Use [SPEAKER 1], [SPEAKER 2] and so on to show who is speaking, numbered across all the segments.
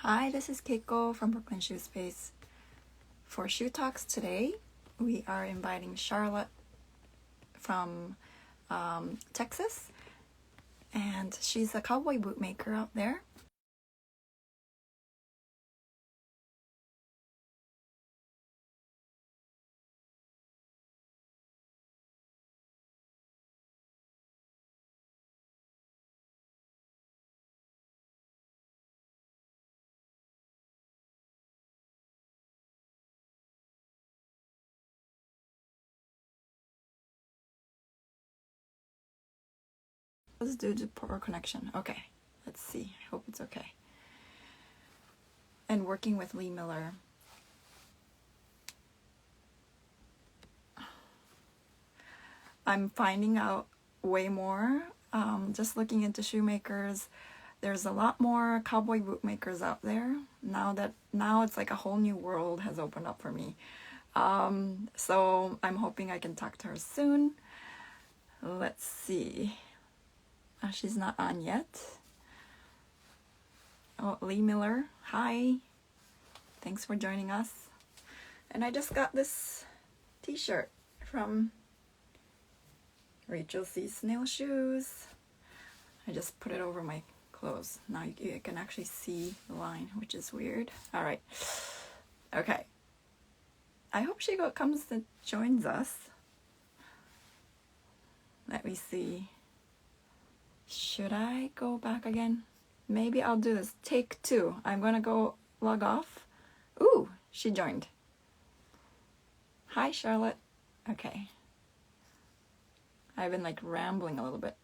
[SPEAKER 1] Hi, this is Keiko from Brooklyn Shoe Space. For Shoe Talks today, we are inviting Charlotte from Texas, and she's a cowboy boot maker out there. Let's do the poor connection. Okay, let's see. I hope it's okay. And working with Lee Miller. I'm finding out way more. Just looking into shoemakers, there's a lot more cowboy boot makers out there. Now it's like a whole new world has opened up for me. So I'm hoping I can talk to her soon. Let's see. She's not on yet. Oh, Lee Miller, hi. Thanks for joining us. And I just got this t-shirt from Rachel C. Snail Shoes. I just put it over my clothes. Now you can actually see the line, which is weird. All right. Okay. I hope she comes and joins us. Let me see. Should I go back again? Maybe I'll do this. Take 2. I'm gonna go log off. Ooh, she joined. Hi, Charlotte. Okay. I've been like rambling a little bit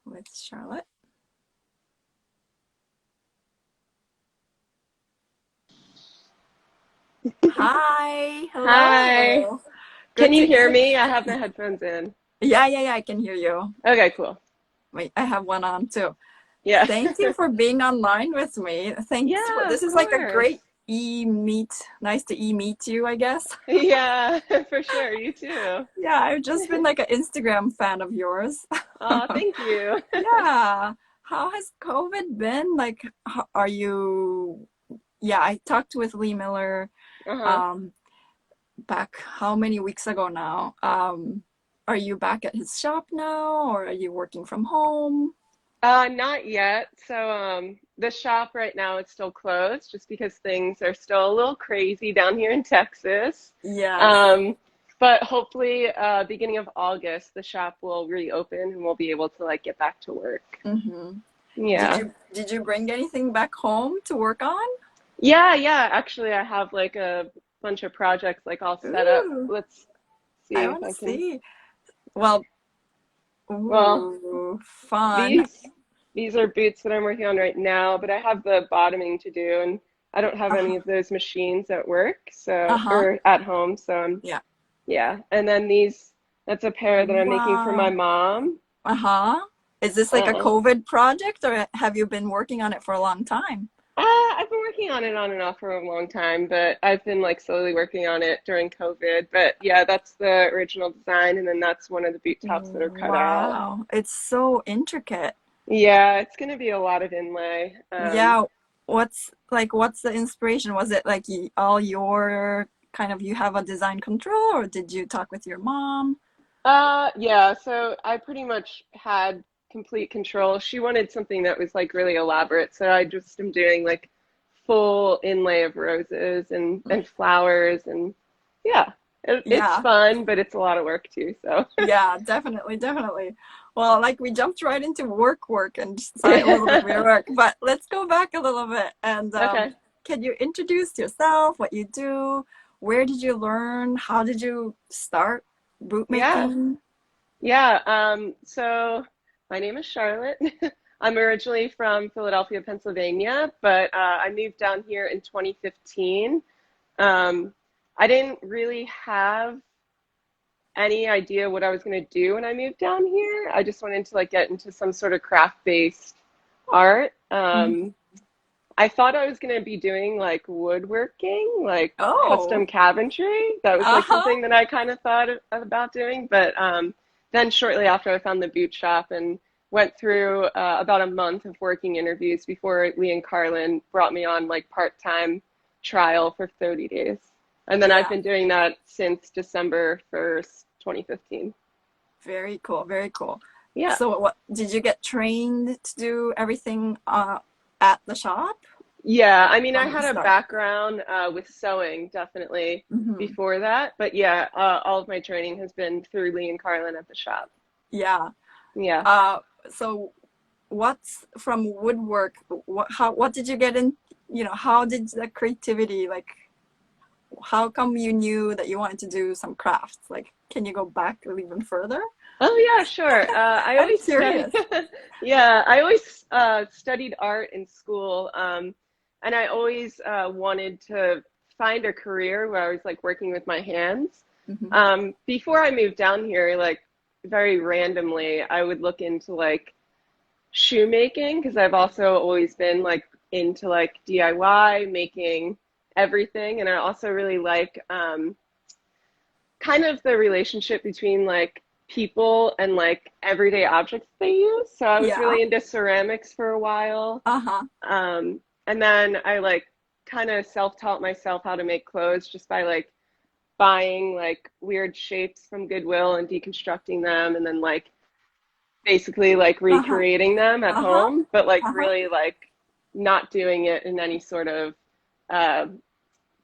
[SPEAKER 1] with Charlotte. Hi. Hello.
[SPEAKER 2] Hi.
[SPEAKER 1] Good
[SPEAKER 2] Can you
[SPEAKER 1] to
[SPEAKER 2] hear
[SPEAKER 1] connect.
[SPEAKER 2] me? I have my headphones in.
[SPEAKER 1] Yeah, I can hear you.
[SPEAKER 2] Okay, cool.
[SPEAKER 1] Wait, I have one on too.
[SPEAKER 2] Yeah.
[SPEAKER 1] Thank you for being online with me. Thanks for
[SPEAKER 2] Yeah,
[SPEAKER 1] this
[SPEAKER 2] of
[SPEAKER 1] is like a
[SPEAKER 2] course.
[SPEAKER 1] great e-meet. Nice to e-meet you, I guess.
[SPEAKER 2] Yeah, for sure. You too.
[SPEAKER 1] Yeah, I've just been like an Instagram fan of yours.
[SPEAKER 2] Oh, thank you.
[SPEAKER 1] Yeah. How has COVID been? Like, are you? Yeah, I talked with Lee Miller
[SPEAKER 2] Uh-huh.
[SPEAKER 1] um, back how many weeks ago now? Are you back at his shop now, or are you working from home?
[SPEAKER 2] Not yet. So, the shop right now is still closed just because things are still a little crazy down here in Texas.
[SPEAKER 1] Yes.
[SPEAKER 2] Um, but hopefully, beginning of August, the shop will reopen and we'll be able to like get back to work.
[SPEAKER 1] Mm-hmm. Did
[SPEAKER 2] Yeah.
[SPEAKER 1] you bring anything back home to work on?
[SPEAKER 2] Yeah. Actually, I have like a bunch of projects like all set up.
[SPEAKER 1] Ooh,
[SPEAKER 2] Let's see
[SPEAKER 1] I
[SPEAKER 2] if
[SPEAKER 1] want to
[SPEAKER 2] I can.
[SPEAKER 1] see. Well,
[SPEAKER 2] Well,
[SPEAKER 1] ooh, fun.
[SPEAKER 2] these these are boots that I'm working on right now, but I have the bottoming to do, and I don't have any
[SPEAKER 1] Uh-huh.
[SPEAKER 2] of those machines at work, so
[SPEAKER 1] Uh-huh.
[SPEAKER 2] or at home, so
[SPEAKER 1] Yeah.
[SPEAKER 2] yeah. And then that's a pair that I'm making for my
[SPEAKER 1] Wow.
[SPEAKER 2] mom.
[SPEAKER 1] Uh-huh. Is this like a
[SPEAKER 2] Uh,
[SPEAKER 1] COVID project or have you been working on it for a long time?
[SPEAKER 2] I've been working on it on and off for a long time, but I've been like slowly working on it during COVID. But yeah, that's the original design, and then that's one of the boot tops that are cut out.
[SPEAKER 1] Wow. It's so intricate.
[SPEAKER 2] Yeah, it's gonna be a lot of inlay.
[SPEAKER 1] Yeah. What's the inspiration? Was it like all your kind of you have a design control or did you talk with your mom?
[SPEAKER 2] Yeah, so I pretty much had complete control. She wanted something that was like really elaborate, so I just am doing like full inlay of roses and flowers and yeah, it's
[SPEAKER 1] Yeah.
[SPEAKER 2] fun, but it's a lot of work too, so
[SPEAKER 1] Yeah, definitely, definitely. Well, like we jumped right into work and sorry, a little bit weird work, but let's go back a little bit and
[SPEAKER 2] okay.
[SPEAKER 1] can you introduce yourself, what you do, where did you learn, how did you start boot
[SPEAKER 2] Yeah.
[SPEAKER 1] making?
[SPEAKER 2] Yeah, so my name is Charlotte. I'm originally from Philadelphia, Pennsylvania, but I moved down here in 2015. Um, I didn't really have any idea what I was going to do when I moved down here. I just wanted to like get into some sort of craft-based art.
[SPEAKER 1] Mhm.
[SPEAKER 2] I thought I was going to be doing like woodworking, like
[SPEAKER 1] Oh,
[SPEAKER 2] custom cabinetry. That was like
[SPEAKER 1] uh-huh.
[SPEAKER 2] something that I kind of thought about doing. But then shortly after, I found the boot shop, and went through about a month of working interviews before Lee and Carlin brought me on like part-time trial for 30 days. And then I've
[SPEAKER 1] Yeah.
[SPEAKER 2] been doing that since December 1st, 2015.
[SPEAKER 1] Very cool. Very cool.
[SPEAKER 2] Yeah.
[SPEAKER 1] So what did you get trained to do everything at the shop
[SPEAKER 2] Yeah, I mean, I
[SPEAKER 1] from the
[SPEAKER 2] had a
[SPEAKER 1] start?
[SPEAKER 2] background with sewing definitely
[SPEAKER 1] Hmm.
[SPEAKER 2] before that, but yeah, all of my training has been through Lee and Carlin at the shop.
[SPEAKER 1] Yeah.
[SPEAKER 2] Yeah.
[SPEAKER 1] Uh, so what's from woodwork? What did you get in? How did the creativity, like, how come you knew that you wanted to do some crafts? Like, can you go back even further?
[SPEAKER 2] Oh yeah, sure. I
[SPEAKER 1] I'm
[SPEAKER 2] always studied,
[SPEAKER 1] curious.
[SPEAKER 2] yeah, I always studied art in school, and I always wanted to find a career where I was like working with my hands.
[SPEAKER 1] Hmm.
[SPEAKER 2] Before I moved down here, like very randomly, I would look into like shoemaking because I've also always been like into like DIY, making everything, and I also really like kind of the relationship between like people and like everyday objects they use. So I was
[SPEAKER 1] Yeah.
[SPEAKER 2] really into ceramics for a while.
[SPEAKER 1] Uh-huh.
[SPEAKER 2] And then I like kind of self-taught myself how to make clothes just by like buying like weird shapes from Goodwill and deconstructing them and then like basically like
[SPEAKER 1] Uh-huh.
[SPEAKER 2] recreating them at
[SPEAKER 1] Uh-huh.
[SPEAKER 2] home, but like
[SPEAKER 1] Uh-huh.
[SPEAKER 2] really like not doing it in any sort of uh,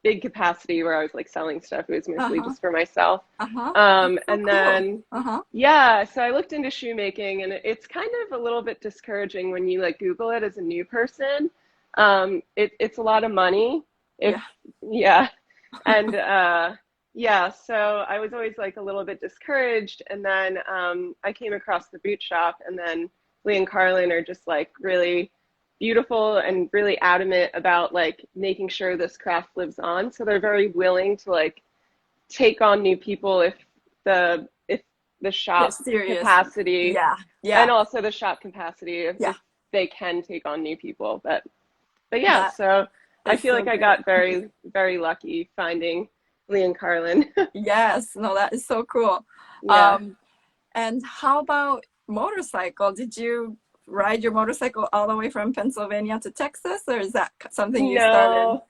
[SPEAKER 2] big capacity where I was like selling stuff. It was mostly
[SPEAKER 1] Uh-huh.
[SPEAKER 2] just for myself.
[SPEAKER 1] Uh-huh. That's so
[SPEAKER 2] And
[SPEAKER 1] cool.
[SPEAKER 2] then,
[SPEAKER 1] Uh-huh.
[SPEAKER 2] yeah, so I looked into shoemaking, and it's kind of a little bit discouraging when you like Google it as a new person. It's a lot of money if,
[SPEAKER 1] Yeah.
[SPEAKER 2] yeah. And yeah, so I was always like a little bit discouraged. And then I came across the boot shop, and then Lee and Carlin are just like really beautiful and really adamant about like making sure this craft lives on. So they're very willing to like take on new people if the
[SPEAKER 1] They're
[SPEAKER 2] shop
[SPEAKER 1] serious.
[SPEAKER 2] capacity
[SPEAKER 1] Yeah.
[SPEAKER 2] and
[SPEAKER 1] Yeah.
[SPEAKER 2] also the shop capacity
[SPEAKER 1] Yeah.
[SPEAKER 2] if they can take on new people. But yeah,
[SPEAKER 1] That
[SPEAKER 2] so I
[SPEAKER 1] is
[SPEAKER 2] feel
[SPEAKER 1] so
[SPEAKER 2] like I
[SPEAKER 1] great.
[SPEAKER 2] got very, very lucky finding Lee and Carlin.
[SPEAKER 1] Yes. No, that is so cool.
[SPEAKER 2] Yeah.
[SPEAKER 1] Um, and how about motorcycle? Did you ride your motorcycle all the way from Pennsylvania to Texas, or is that something you started?
[SPEAKER 2] No.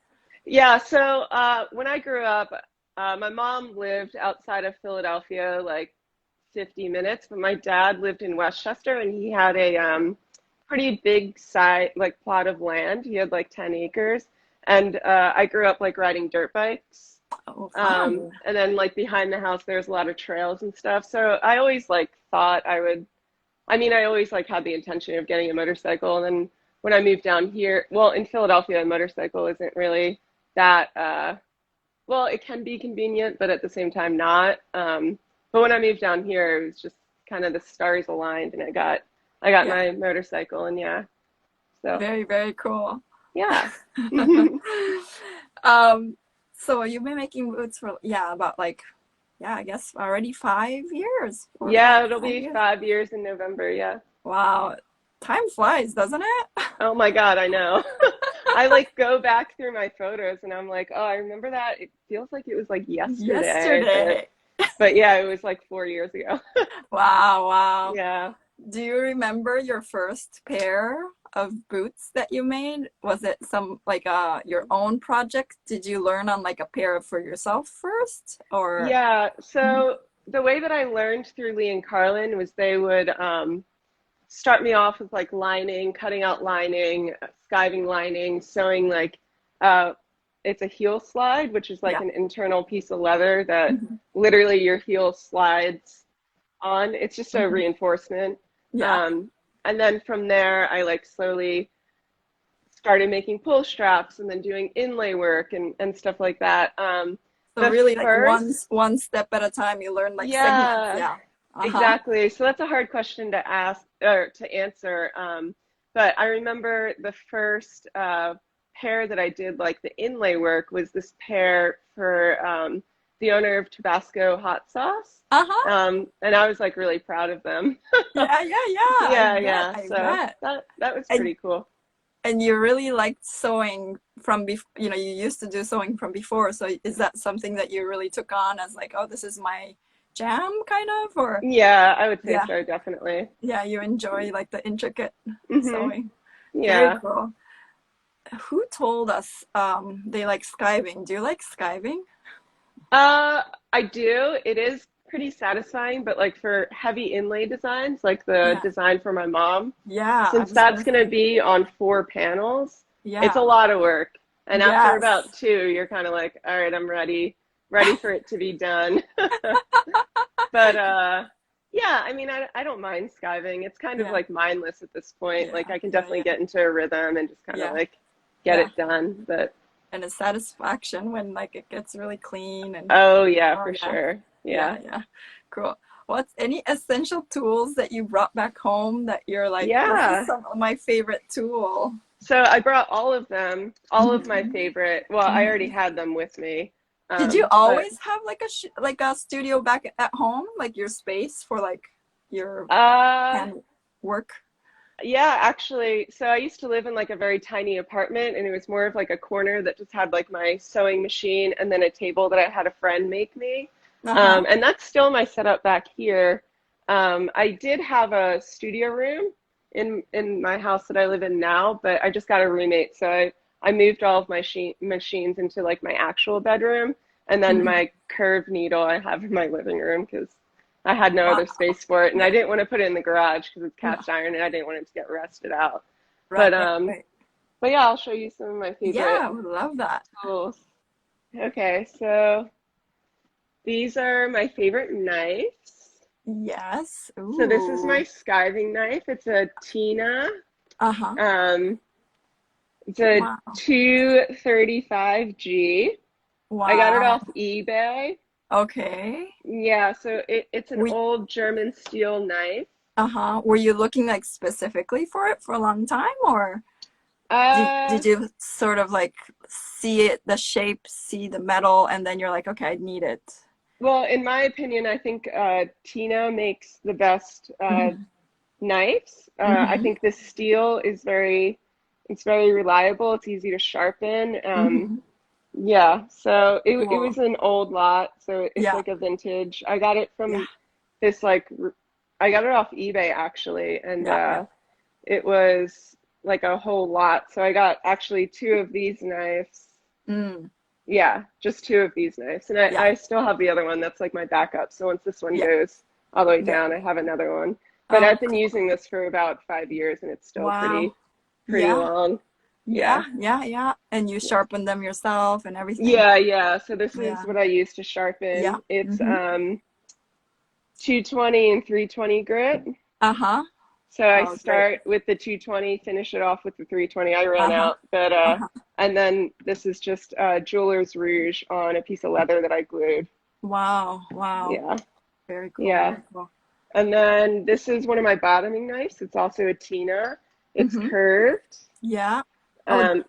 [SPEAKER 2] Yeah, so when I grew up, my mom lived outside of Philadelphia, like 50 minutes, but my dad lived in Westchester and he had a pretty big side, like plot of land. He had like 10 acres. And I grew up like riding dirt bikes.
[SPEAKER 1] Oh, fun.
[SPEAKER 2] And then like behind the house, there's a lot of trails and stuff. So I always like thought I would I mean, I always like had the intention of getting a motorcycle, and then when I moved down here, well, in Philadelphia, a motorcycle isn't really that well, it can be convenient, but at the same time not. But when I moved down here, it was just kind of the stars aligned, and I got
[SPEAKER 1] Yeah.
[SPEAKER 2] my motorcycle, and yeah, so
[SPEAKER 1] Very, very cool.
[SPEAKER 2] yeah.
[SPEAKER 1] Um, so you've been making boots for, yeah, about like, yeah, I guess already 5 years,
[SPEAKER 2] Yeah, it'll
[SPEAKER 1] 5
[SPEAKER 2] be
[SPEAKER 1] years.
[SPEAKER 2] 5 years in November, yeah.
[SPEAKER 1] Wow. Time flies, doesn't it?
[SPEAKER 2] Oh my God, I know. I like go back through my photos and I'm like, oh, I remember that. It feels like it was like yesterday,
[SPEAKER 1] Yesterday.
[SPEAKER 2] but yeah, it was like 4 years ago.
[SPEAKER 1] Wow, wow.
[SPEAKER 2] Yeah.
[SPEAKER 1] Do you remember your first pair of boots that you made? Was it some like your own project? Did you learn on like a pair for yourself first or?
[SPEAKER 2] Yeah.
[SPEAKER 1] Mhm.
[SPEAKER 2] So the way that I learned through Lee and Carlin was they would start me off with like lining, cutting out lining, skiving lining, sewing like uh, it's a heel slide, which is like
[SPEAKER 1] Yeah.
[SPEAKER 2] an internal piece of leather that
[SPEAKER 1] Mhm.
[SPEAKER 2] literally your heel slides on. It's just a
[SPEAKER 1] Mhm.
[SPEAKER 2] reinforcement.
[SPEAKER 1] Yeah.
[SPEAKER 2] Um, and then from there, I like slowly started making pull straps and then doing inlay work and stuff like that.
[SPEAKER 1] So
[SPEAKER 2] The
[SPEAKER 1] really like
[SPEAKER 2] first,
[SPEAKER 1] one step at a time you learn like segments.
[SPEAKER 2] yeah,
[SPEAKER 1] Yeah. Uh-huh.
[SPEAKER 2] exactly. So that's a hard question to ask or to answer. But I remember the first pair that I did, like the inlay work, was this pair for the owner of Tabasco hot sauce.
[SPEAKER 1] Uh-huh.
[SPEAKER 2] And I was like really proud of them.
[SPEAKER 1] Yeah, yeah, yeah. I
[SPEAKER 2] Yeah,
[SPEAKER 1] bet.
[SPEAKER 2] yeah.
[SPEAKER 1] I
[SPEAKER 2] So
[SPEAKER 1] bet.
[SPEAKER 2] that was
[SPEAKER 1] And
[SPEAKER 2] pretty cool.
[SPEAKER 1] and you really liked sewing from before, you used to do sewing from before. So is that something that you really took on as like, oh, this is my jam kind of, or
[SPEAKER 2] Yeah, I would say
[SPEAKER 1] yeah,
[SPEAKER 2] so, definitely.
[SPEAKER 1] yeah, you enjoy like the intricate
[SPEAKER 2] Hmm.
[SPEAKER 1] sewing. Very
[SPEAKER 2] Yeah.
[SPEAKER 1] cool. Who told us they like skiving? Do you like skiving?
[SPEAKER 2] Uh, I do. It is pretty satisfying, but like for heavy inlay designs, like the
[SPEAKER 1] Yeah.
[SPEAKER 2] design for my mom,
[SPEAKER 1] Yeah, I
[SPEAKER 2] since
[SPEAKER 1] was
[SPEAKER 2] that's
[SPEAKER 1] gonna
[SPEAKER 2] going to
[SPEAKER 1] say.
[SPEAKER 2] be on 4 panels, it's a
[SPEAKER 1] Yeah.
[SPEAKER 2] lot of work. And after about
[SPEAKER 1] Yes.
[SPEAKER 2] two, you're kind of like, all right, I'm ready for it to be done. But yeah, I mean, I don't mind skiving. It's kind of
[SPEAKER 1] Yeah.
[SPEAKER 2] like mindless at this point. Like
[SPEAKER 1] Yeah.
[SPEAKER 2] I can
[SPEAKER 1] Yeah.
[SPEAKER 2] definitely
[SPEAKER 1] Yeah.
[SPEAKER 2] get into a rhythm and just kind of
[SPEAKER 1] Yeah.
[SPEAKER 2] like get
[SPEAKER 1] Yeah.
[SPEAKER 2] it done. But
[SPEAKER 1] And it's satisfaction when like it gets really clean and
[SPEAKER 2] oh yeah,
[SPEAKER 1] oh
[SPEAKER 2] for
[SPEAKER 1] yeah.
[SPEAKER 2] sure.
[SPEAKER 1] Yeah.
[SPEAKER 2] Yeah.
[SPEAKER 1] Yeah. Cool. What's any essential tools that you brought back home that you're like, this is
[SPEAKER 2] Yeah.
[SPEAKER 1] some of my favorite tool?
[SPEAKER 2] So I brought all of them, all of my
[SPEAKER 1] Mhm.
[SPEAKER 2] favorite. Well, I already
[SPEAKER 1] Mhm.
[SPEAKER 2] had them with me.
[SPEAKER 1] Did you
[SPEAKER 2] But
[SPEAKER 1] always have like a like a studio back at home, like your space for like your
[SPEAKER 2] uh
[SPEAKER 1] hand work?
[SPEAKER 2] yeah, actually, so I used to live in like a very tiny apartment and it was more of like a corner that just had like my sewing machine and then a table that I had a friend make me.
[SPEAKER 1] Uh-huh.
[SPEAKER 2] And that's still my setup back here. I did have a studio room in my house that I live in now, but I just got a roommate, so I moved all of my machines into like my actual bedroom, and then
[SPEAKER 1] Mhm.
[SPEAKER 2] my curved needle I have in my living room because I had no
[SPEAKER 1] Wow.
[SPEAKER 2] other space for it, and I
[SPEAKER 1] Yeah.
[SPEAKER 2] didn't want to put it in the garage because it's
[SPEAKER 1] No.
[SPEAKER 2] cast iron, and I didn't want it to get rusted out. But
[SPEAKER 1] Right, right, right.
[SPEAKER 2] but yeah, I'll show you some of my
[SPEAKER 1] Yeah,
[SPEAKER 2] favorite
[SPEAKER 1] I would love that.
[SPEAKER 2] tools. Okay, so these are my favorite knives.
[SPEAKER 1] Yes.
[SPEAKER 2] So this is my
[SPEAKER 1] Ooh.
[SPEAKER 2] skiving knife. It's a Tina.
[SPEAKER 1] Uh-huh.
[SPEAKER 2] Um, it's a
[SPEAKER 1] Wow.
[SPEAKER 2] 235G. I got it off
[SPEAKER 1] Wow.
[SPEAKER 2] eBay.
[SPEAKER 1] Okay.
[SPEAKER 2] Yeah, so it's an
[SPEAKER 1] We
[SPEAKER 2] old German steel knife.
[SPEAKER 1] uh-huh. Were you looking like specifically for it for a long time, or
[SPEAKER 2] Uh,
[SPEAKER 1] did you sort of like see it, the shape, see the metal, and then you're like, okay, I need it.
[SPEAKER 2] well, in my opinion, I think Tina makes the best
[SPEAKER 1] Hmm.
[SPEAKER 2] knives. I
[SPEAKER 1] Hmm.
[SPEAKER 2] think this steel is it's very reliable. It's easy to sharpen.
[SPEAKER 1] Hmm.
[SPEAKER 2] Yeah, so it
[SPEAKER 1] Cool.
[SPEAKER 2] was an old lot, so it's
[SPEAKER 1] Yeah.
[SPEAKER 2] like a vintage. I got it
[SPEAKER 1] Yeah.
[SPEAKER 2] from this like I got it off eBay actually, and
[SPEAKER 1] Yeah. Yeah.
[SPEAKER 2] it was like a whole lot. So I got actually two of these knives.
[SPEAKER 1] Mm.
[SPEAKER 2] Yeah, just two of these knives, and
[SPEAKER 1] Yeah.
[SPEAKER 2] I still have the other one that's like my backup. So once this one
[SPEAKER 1] Yeah.
[SPEAKER 2] goes all the way
[SPEAKER 1] Yeah.
[SPEAKER 2] down, I have another one. But
[SPEAKER 1] Oh,
[SPEAKER 2] I've been
[SPEAKER 1] cool.
[SPEAKER 2] using this for about 5 years, and it's still
[SPEAKER 1] Wow.
[SPEAKER 2] pretty
[SPEAKER 1] Yeah.
[SPEAKER 2] long.
[SPEAKER 1] Yeah.
[SPEAKER 2] Yeah.
[SPEAKER 1] Yeah. Yeah. And you sharpen them yourself and everything.
[SPEAKER 2] Yeah, yeah. So this is
[SPEAKER 1] Yeah.
[SPEAKER 2] what I use to
[SPEAKER 1] Yeah.
[SPEAKER 2] sharpen. It's
[SPEAKER 1] Hmm.
[SPEAKER 2] 220 and 320 grit.
[SPEAKER 1] Uh-huh.
[SPEAKER 2] So I
[SPEAKER 1] Oh, great.
[SPEAKER 2] start with the 220, finish it off with the 320. I ran
[SPEAKER 1] Uh-huh.
[SPEAKER 2] out, but
[SPEAKER 1] Uh-huh.
[SPEAKER 2] and then this is just Jeweler's Rouge on a piece of leather that I glued.
[SPEAKER 1] Wow. Wow.
[SPEAKER 2] Yeah,
[SPEAKER 1] Very cool.
[SPEAKER 2] yeah.
[SPEAKER 1] Very cool.
[SPEAKER 2] And then this is one of my bottoming knives. It's also a Tina. It's
[SPEAKER 1] Mm-hmm.
[SPEAKER 2] curved.
[SPEAKER 1] Yeah. Oh.
[SPEAKER 2] Um,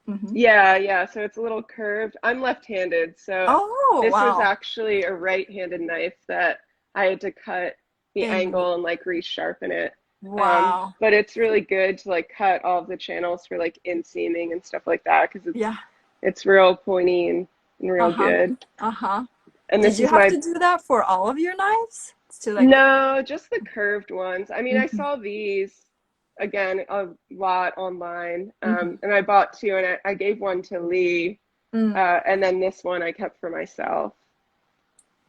[SPEAKER 1] Mm-hmm.
[SPEAKER 2] yeah, yeah. So it's a little curved. I'm left-handed, so
[SPEAKER 1] Oh,
[SPEAKER 2] this was
[SPEAKER 1] wow.
[SPEAKER 2] actually a right-handed knife that I had to cut the
[SPEAKER 1] In
[SPEAKER 2] angle and like resharpen it.
[SPEAKER 1] wow.
[SPEAKER 2] But it's really good to like cut all of the channels for like inseaming and stuff like that because
[SPEAKER 1] Yeah.
[SPEAKER 2] it's real pointy and real
[SPEAKER 1] Uh-huh.
[SPEAKER 2] good.
[SPEAKER 1] Uh-huh.
[SPEAKER 2] And
[SPEAKER 1] Did
[SPEAKER 2] this
[SPEAKER 1] you
[SPEAKER 2] is
[SPEAKER 1] have
[SPEAKER 2] my
[SPEAKER 1] to do that for all of your knives? To like
[SPEAKER 2] no, just the curved ones. I mean, I
[SPEAKER 1] mm-hmm.
[SPEAKER 2] saw these again a lot online,
[SPEAKER 1] Mm-hmm.
[SPEAKER 2] and I bought two, and I gave one to Lee,
[SPEAKER 1] Mm.
[SPEAKER 2] and then this one I kept for myself.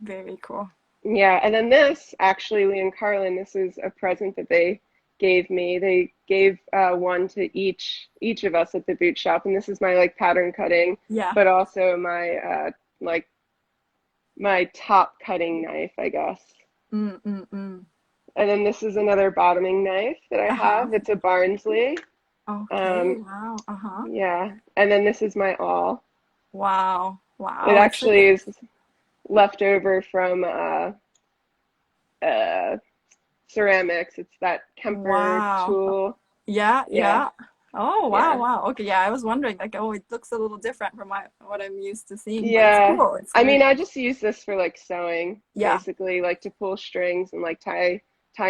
[SPEAKER 1] Very cool.
[SPEAKER 2] Yeah, and then this actually, Lee and Carlin, this is a present that they gave me. They gave one to each of us at the boot shop, and this is my like pattern cutting,
[SPEAKER 1] Yeah.
[SPEAKER 2] but also my like my top cutting knife, I guess.
[SPEAKER 1] Mm, mm, mm.
[SPEAKER 2] And then this is another bottoming knife that I
[SPEAKER 1] Uh-huh.
[SPEAKER 2] have. It's a Barnsley.
[SPEAKER 1] Okay.
[SPEAKER 2] Um,
[SPEAKER 1] Wow. Uh-huh.
[SPEAKER 2] yeah, and then this is my awl.
[SPEAKER 1] Wow.
[SPEAKER 2] It
[SPEAKER 1] Wow. It's like
[SPEAKER 2] actually
[SPEAKER 1] a
[SPEAKER 2] is left over from uh, ceramics. It's that Kemper
[SPEAKER 1] wow.
[SPEAKER 2] tool.
[SPEAKER 1] Yeah,
[SPEAKER 2] Yeah,
[SPEAKER 1] yeah. Oh, wow,
[SPEAKER 2] yeah,
[SPEAKER 1] wow. Okay, yeah, I was wondering, like, oh, it looks a little different from what I'm used to seeing, but it's
[SPEAKER 2] yeah.
[SPEAKER 1] cool. It's
[SPEAKER 2] I
[SPEAKER 1] very
[SPEAKER 2] mean, I
[SPEAKER 1] cool.
[SPEAKER 2] just use this for like sewing,
[SPEAKER 1] Yeah.
[SPEAKER 2] basically, like to pull strings and like tie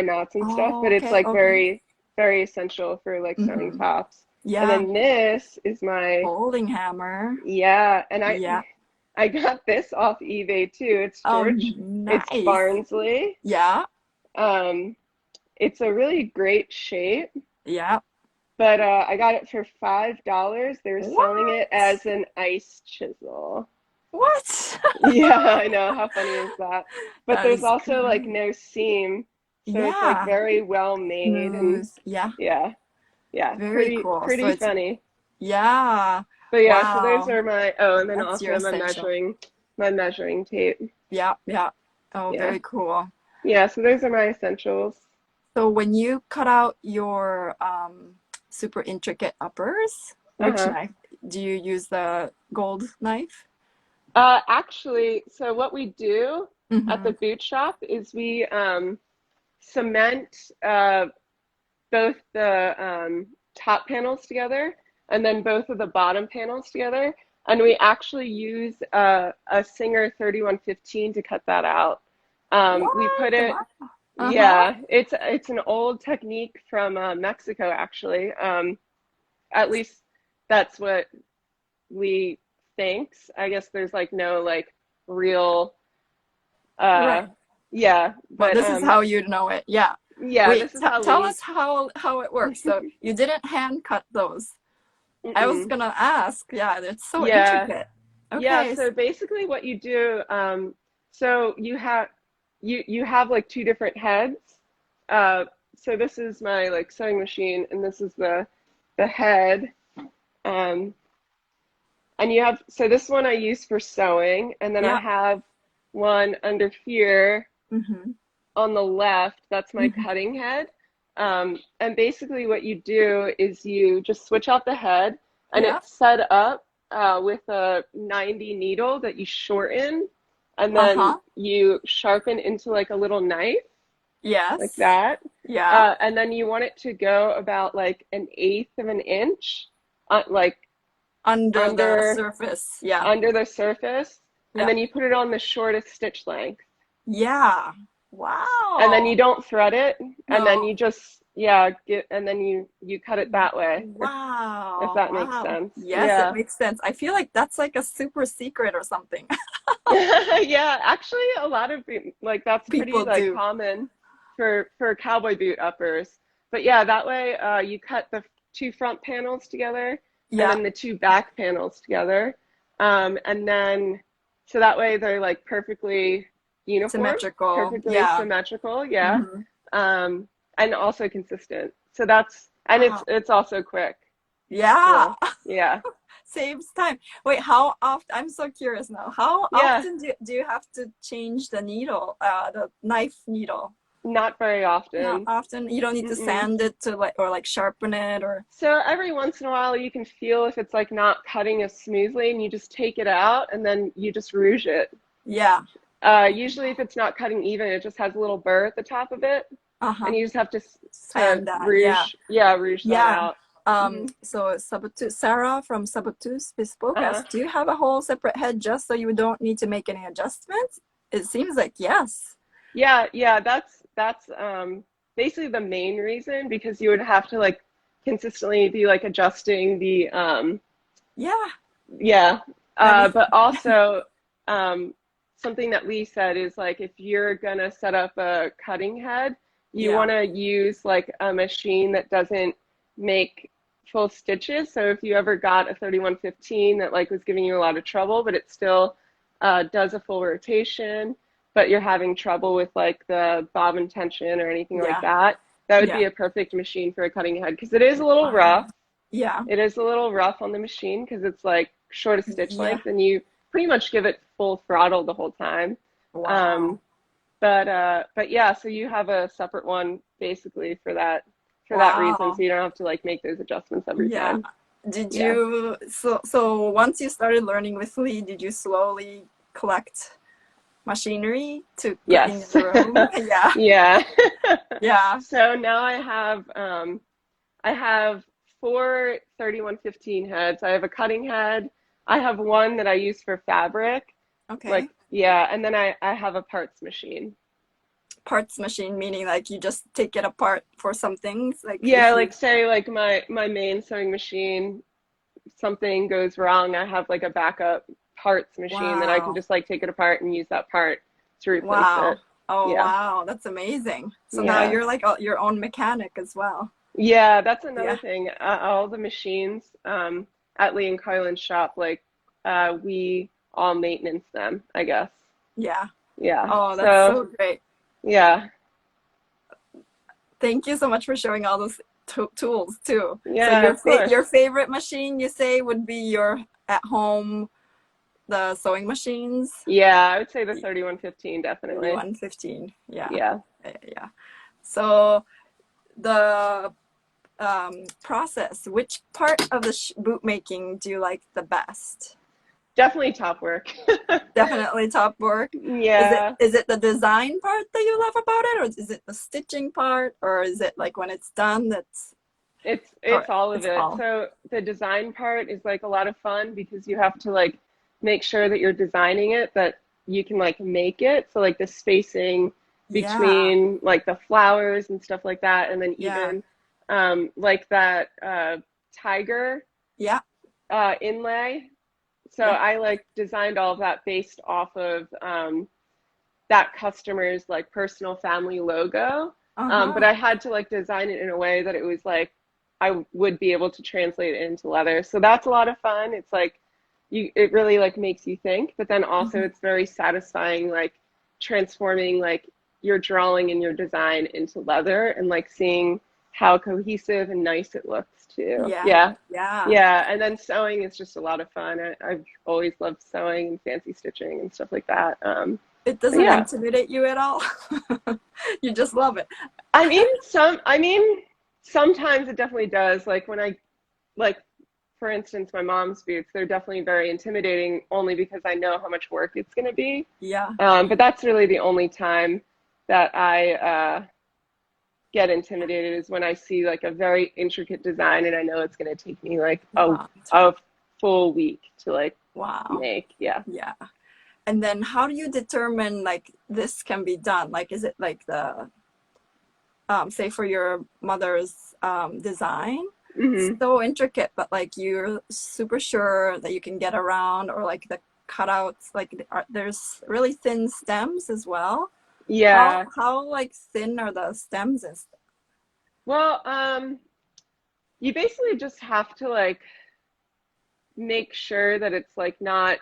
[SPEAKER 2] knots and stuff.
[SPEAKER 1] Oh,
[SPEAKER 2] But it's
[SPEAKER 1] okay,
[SPEAKER 2] like
[SPEAKER 1] okay.
[SPEAKER 2] very essential for like sewing
[SPEAKER 1] Mm-hmm.
[SPEAKER 2] tops. And
[SPEAKER 1] Yeah.
[SPEAKER 2] then this is my
[SPEAKER 1] Folding hammer.
[SPEAKER 2] yeah, and
[SPEAKER 1] Yeah.
[SPEAKER 2] I got this off eBay too. It's
[SPEAKER 1] Oh,
[SPEAKER 2] George. It's
[SPEAKER 1] nice.
[SPEAKER 2] Barnsley.
[SPEAKER 1] Yeah,
[SPEAKER 2] Um, it's a really great shape,
[SPEAKER 1] yeah.
[SPEAKER 2] but I got it for $5. They were selling it
[SPEAKER 1] What?
[SPEAKER 2] as an ice chisel.
[SPEAKER 1] What?
[SPEAKER 2] Yeah, I know. How funny is that? But
[SPEAKER 1] That
[SPEAKER 2] there's
[SPEAKER 1] is
[SPEAKER 2] also like
[SPEAKER 1] great.
[SPEAKER 2] no seam, so it's like
[SPEAKER 1] Yeah,
[SPEAKER 2] very well made and
[SPEAKER 1] smooth. Yeah,
[SPEAKER 2] yeah, yeah,
[SPEAKER 1] very
[SPEAKER 2] pretty
[SPEAKER 1] cool. So
[SPEAKER 2] pretty
[SPEAKER 1] it's,
[SPEAKER 2] funny.
[SPEAKER 1] yeah.
[SPEAKER 2] But yeah, so those
[SPEAKER 1] Wow.
[SPEAKER 2] are my, oh, and then
[SPEAKER 1] That's your
[SPEAKER 2] also
[SPEAKER 1] essential.
[SPEAKER 2] my measuring tape.
[SPEAKER 1] Yeah, yeah. Oh,
[SPEAKER 2] Yeah.
[SPEAKER 1] very cool.
[SPEAKER 2] Yeah, so those are my essentials.
[SPEAKER 1] So when you cut out your super intricate uppers, which
[SPEAKER 2] Uh-huh.
[SPEAKER 1] knife? Do you use the gold knife?
[SPEAKER 2] Actually, so what we do at
[SPEAKER 1] Mm-hmm.
[SPEAKER 2] the boot shop is we cement both the top panels together and then both of the bottom panels together. And we actually use a Singer 3115 to cut that out. We
[SPEAKER 1] What?
[SPEAKER 2] put it,
[SPEAKER 1] Wow. Uh-huh.
[SPEAKER 2] yeah, it's an old technique from Mexico, actually. At least that's what we thinks. I guess there's like no like real uh
[SPEAKER 1] Right.
[SPEAKER 2] yeah,
[SPEAKER 1] Well,
[SPEAKER 2] but
[SPEAKER 1] this is how you know it. Yeah.
[SPEAKER 2] yeah,
[SPEAKER 1] Wait,
[SPEAKER 2] this is how
[SPEAKER 1] tell
[SPEAKER 2] we
[SPEAKER 1] us how it works. So you didn't hand cut those. I was
[SPEAKER 2] mm-mm.
[SPEAKER 1] gonna ask. Yeah, it's so
[SPEAKER 2] Yeah.
[SPEAKER 1] intricate.
[SPEAKER 2] Yeah,
[SPEAKER 1] Okay.
[SPEAKER 2] so basically what you do, so you have like two different heads. So this is my like sewing machine and this is the head. Um, and you have, so this one I use for sewing, and then I
[SPEAKER 1] Yeah.
[SPEAKER 2] have one under here
[SPEAKER 1] Mm-hmm.
[SPEAKER 2] on the left, that's my
[SPEAKER 1] Mm-hmm.
[SPEAKER 2] cutting head. And basically, what you do is you just switch out the head, and
[SPEAKER 1] Yeah.
[SPEAKER 2] it's set up with a 90 needle that you shorten, and then
[SPEAKER 1] Uh-huh.
[SPEAKER 2] you sharpen into like a little knife, like
[SPEAKER 1] Yes.
[SPEAKER 2] that.
[SPEAKER 1] Yeah.
[SPEAKER 2] And then you want it to go about like an eighth of an inch, like
[SPEAKER 1] Under the
[SPEAKER 2] under
[SPEAKER 1] surface. Yeah.
[SPEAKER 2] under the surface, and
[SPEAKER 1] Yeah.
[SPEAKER 2] then you put it on the shortest stitch length.
[SPEAKER 1] Yeah.
[SPEAKER 2] And then you
[SPEAKER 1] Wow.
[SPEAKER 2] don't thread it, and then
[SPEAKER 1] No.
[SPEAKER 2] you just yeah get and then you cut it that way, if
[SPEAKER 1] Wow.
[SPEAKER 2] that makes
[SPEAKER 1] Wow.
[SPEAKER 2] sense.
[SPEAKER 1] Yes, it
[SPEAKER 2] Yeah.
[SPEAKER 1] makes sense. I feel like that's like a super secret or something.
[SPEAKER 2] Yeah, actually a lot of like that's pretty
[SPEAKER 1] People
[SPEAKER 2] like
[SPEAKER 1] do.
[SPEAKER 2] common for cowboy boot uppers. But yeah, that way you cut the two front panels together and
[SPEAKER 1] Yeah.
[SPEAKER 2] then the two back panels together. And then so that way they're like perfectly uniform,
[SPEAKER 1] Symmetrical.
[SPEAKER 2] perfectly
[SPEAKER 1] Yeah.
[SPEAKER 2] symmetrical, yeah.
[SPEAKER 1] Hmm.
[SPEAKER 2] Um, and also consistent. So that's and
[SPEAKER 1] Wow.
[SPEAKER 2] it's also quick.
[SPEAKER 1] Yeah.
[SPEAKER 2] So yeah.
[SPEAKER 1] Saves time. Wait, how often? I'm so curious now. How
[SPEAKER 2] Yeah,
[SPEAKER 1] often do you have to change the needle, the knife needle?
[SPEAKER 2] not very
[SPEAKER 1] Not
[SPEAKER 2] often.
[SPEAKER 1] often. You don't need to
[SPEAKER 2] Mm-mm.
[SPEAKER 1] sand it to like or like sharpen it or
[SPEAKER 2] So every once in a while you can feel if it's like not cutting as smoothly and you just take it out and then you just rouge it.
[SPEAKER 1] yeah.
[SPEAKER 2] Usually if it's not cutting even, it just has a little burr at the top of it
[SPEAKER 1] Uh-huh.
[SPEAKER 2] and you just have to
[SPEAKER 1] Sand that. Yeah.
[SPEAKER 2] rouge, yeah, rouge that
[SPEAKER 1] Yeah.
[SPEAKER 2] out. Hmm.
[SPEAKER 1] So Saboteur, Sarah from Saboteur's Bespoke
[SPEAKER 2] Uh-huh.
[SPEAKER 1] asked, do you have a whole separate head just so you don't need to make any adjustments? It seems like yes.
[SPEAKER 2] Yeah, yeah, that's basically the main reason because you would have to like consistently be like adjusting the
[SPEAKER 1] Yeah,
[SPEAKER 2] yeah.
[SPEAKER 1] that makes
[SPEAKER 2] But also something that Lee said is like if you're gonna set up a cutting head, you
[SPEAKER 1] yeah.
[SPEAKER 2] want to use like a machine that doesn't make full stitches. So if you ever got a 3115 that like was giving you a lot of trouble, but it still does a full rotation, but you're having trouble with like the bobbin tension or anything like
[SPEAKER 1] Yeah,
[SPEAKER 2] that, that would
[SPEAKER 1] yeah.
[SPEAKER 2] be a perfect machine for a cutting head because it is a little
[SPEAKER 1] Wow.
[SPEAKER 2] rough.
[SPEAKER 1] Yeah,
[SPEAKER 2] It is a little rough on the machine because it's like shortest stitch
[SPEAKER 1] yeah.
[SPEAKER 2] length and you pretty much give it full throttle the whole time.
[SPEAKER 1] Wow.
[SPEAKER 2] Um, but yeah, so you have a separate one basically for that reason, so
[SPEAKER 1] Wow.
[SPEAKER 2] you don't have to like make those adjustments every
[SPEAKER 1] Yeah.
[SPEAKER 2] time.
[SPEAKER 1] Did
[SPEAKER 2] Yeah.
[SPEAKER 1] you so once you started learning with Lee, did you slowly collect machinery to put in
[SPEAKER 2] Yes.
[SPEAKER 1] your room? Yeah.
[SPEAKER 2] Yeah.
[SPEAKER 1] Yeah.
[SPEAKER 2] So now I have four 3115 heads. I have a cutting head. I have one that I use for fabric.
[SPEAKER 1] Okay.
[SPEAKER 2] Like, yeah, and then I have a parts machine.
[SPEAKER 1] Parts machine meaning like you just take it apart for some things like
[SPEAKER 2] Yeah,
[SPEAKER 1] if
[SPEAKER 2] like
[SPEAKER 1] you
[SPEAKER 2] say like my main sewing machine, something goes wrong, I have like a backup parts machine that I can
[SPEAKER 1] Wow.
[SPEAKER 2] just like take it apart and use that part to replace
[SPEAKER 1] Wow.
[SPEAKER 2] it.
[SPEAKER 1] Oh,
[SPEAKER 2] Yeah.
[SPEAKER 1] wow. That's amazing. So now
[SPEAKER 2] Yeah.
[SPEAKER 1] you're like your own mechanic as well.
[SPEAKER 2] Yeah, that's another
[SPEAKER 1] Yeah.
[SPEAKER 2] thing. All the machines at Lee and Carlin's shop, like we all maintenance them, I guess.
[SPEAKER 1] Yeah.
[SPEAKER 2] Yeah.
[SPEAKER 1] Oh, that's
[SPEAKER 2] So
[SPEAKER 1] so great.
[SPEAKER 2] yeah.
[SPEAKER 1] Thank you so much for showing all those tools too. So
[SPEAKER 2] Yeah, of
[SPEAKER 1] your
[SPEAKER 2] course.
[SPEAKER 1] favorite machine you say would be your at home the sewing machines?
[SPEAKER 2] Yeah, I would say the 3115 definitely.
[SPEAKER 1] 3115. Yeah.
[SPEAKER 2] Yeah.
[SPEAKER 1] Yeah. So the process, which part of the boot making do you like the best?
[SPEAKER 2] Definitely top work.
[SPEAKER 1] Definitely top work.
[SPEAKER 2] Yeah.
[SPEAKER 1] Is it the design part that you love about it, or is it the stitching part, or is it like when it's done that's or
[SPEAKER 2] It's all of
[SPEAKER 1] it's
[SPEAKER 2] it.
[SPEAKER 1] all?
[SPEAKER 2] So the design part is like a lot of fun because you have to like make sure that you're designing it that you can like make it. So like the spacing
[SPEAKER 1] Yeah.
[SPEAKER 2] between like the flowers and stuff like that, and then
[SPEAKER 1] Yeah.
[SPEAKER 2] even like that tiger
[SPEAKER 1] Yeah.
[SPEAKER 2] inlay. So
[SPEAKER 1] Yeah.
[SPEAKER 2] I like designed all of that based off of that customer's like personal family logo. But
[SPEAKER 1] Uh-huh.
[SPEAKER 2] I had to like design it in a way that it was like I would be able to translate it into leather. So that's a lot of fun. It's like it really like makes you think, but then also
[SPEAKER 1] Mhm.
[SPEAKER 2] it's very satisfying like transforming like your drawing and your design into leather and like seeing how cohesive and nice it looks too.
[SPEAKER 1] Yeah.
[SPEAKER 2] Yeah.
[SPEAKER 1] Yeah.
[SPEAKER 2] Yeah, and then sewing is just a lot of fun. I've always loved sewing and fancy stitching and stuff like that.
[SPEAKER 1] It
[SPEAKER 2] But
[SPEAKER 1] doesn't
[SPEAKER 2] yeah,
[SPEAKER 1] intimidate you at all. You just love it.
[SPEAKER 2] I mean, sometimes it definitely does. Like when like, for instance, my mom's boots, they're definitely very intimidating only because I know how much work it's going to be.
[SPEAKER 1] Yeah.
[SPEAKER 2] But that's really the only time that I get intimidated is when I see like a very intricate design and I know it's going to take me like
[SPEAKER 1] Wow.
[SPEAKER 2] a full week to like
[SPEAKER 1] Wow.
[SPEAKER 2] make. Yeah.
[SPEAKER 1] Yeah. And then how do you determine like this can be done? Like, is it like the, say for your mother's design,
[SPEAKER 2] Hmm.
[SPEAKER 1] so intricate, but like you're super sure that you can get around, or like the cutouts, like there's really thin stems as well.
[SPEAKER 2] Yeah.
[SPEAKER 1] How like thin are the stems and stuff?
[SPEAKER 2] Well, you basically just have to like make sure that it's like not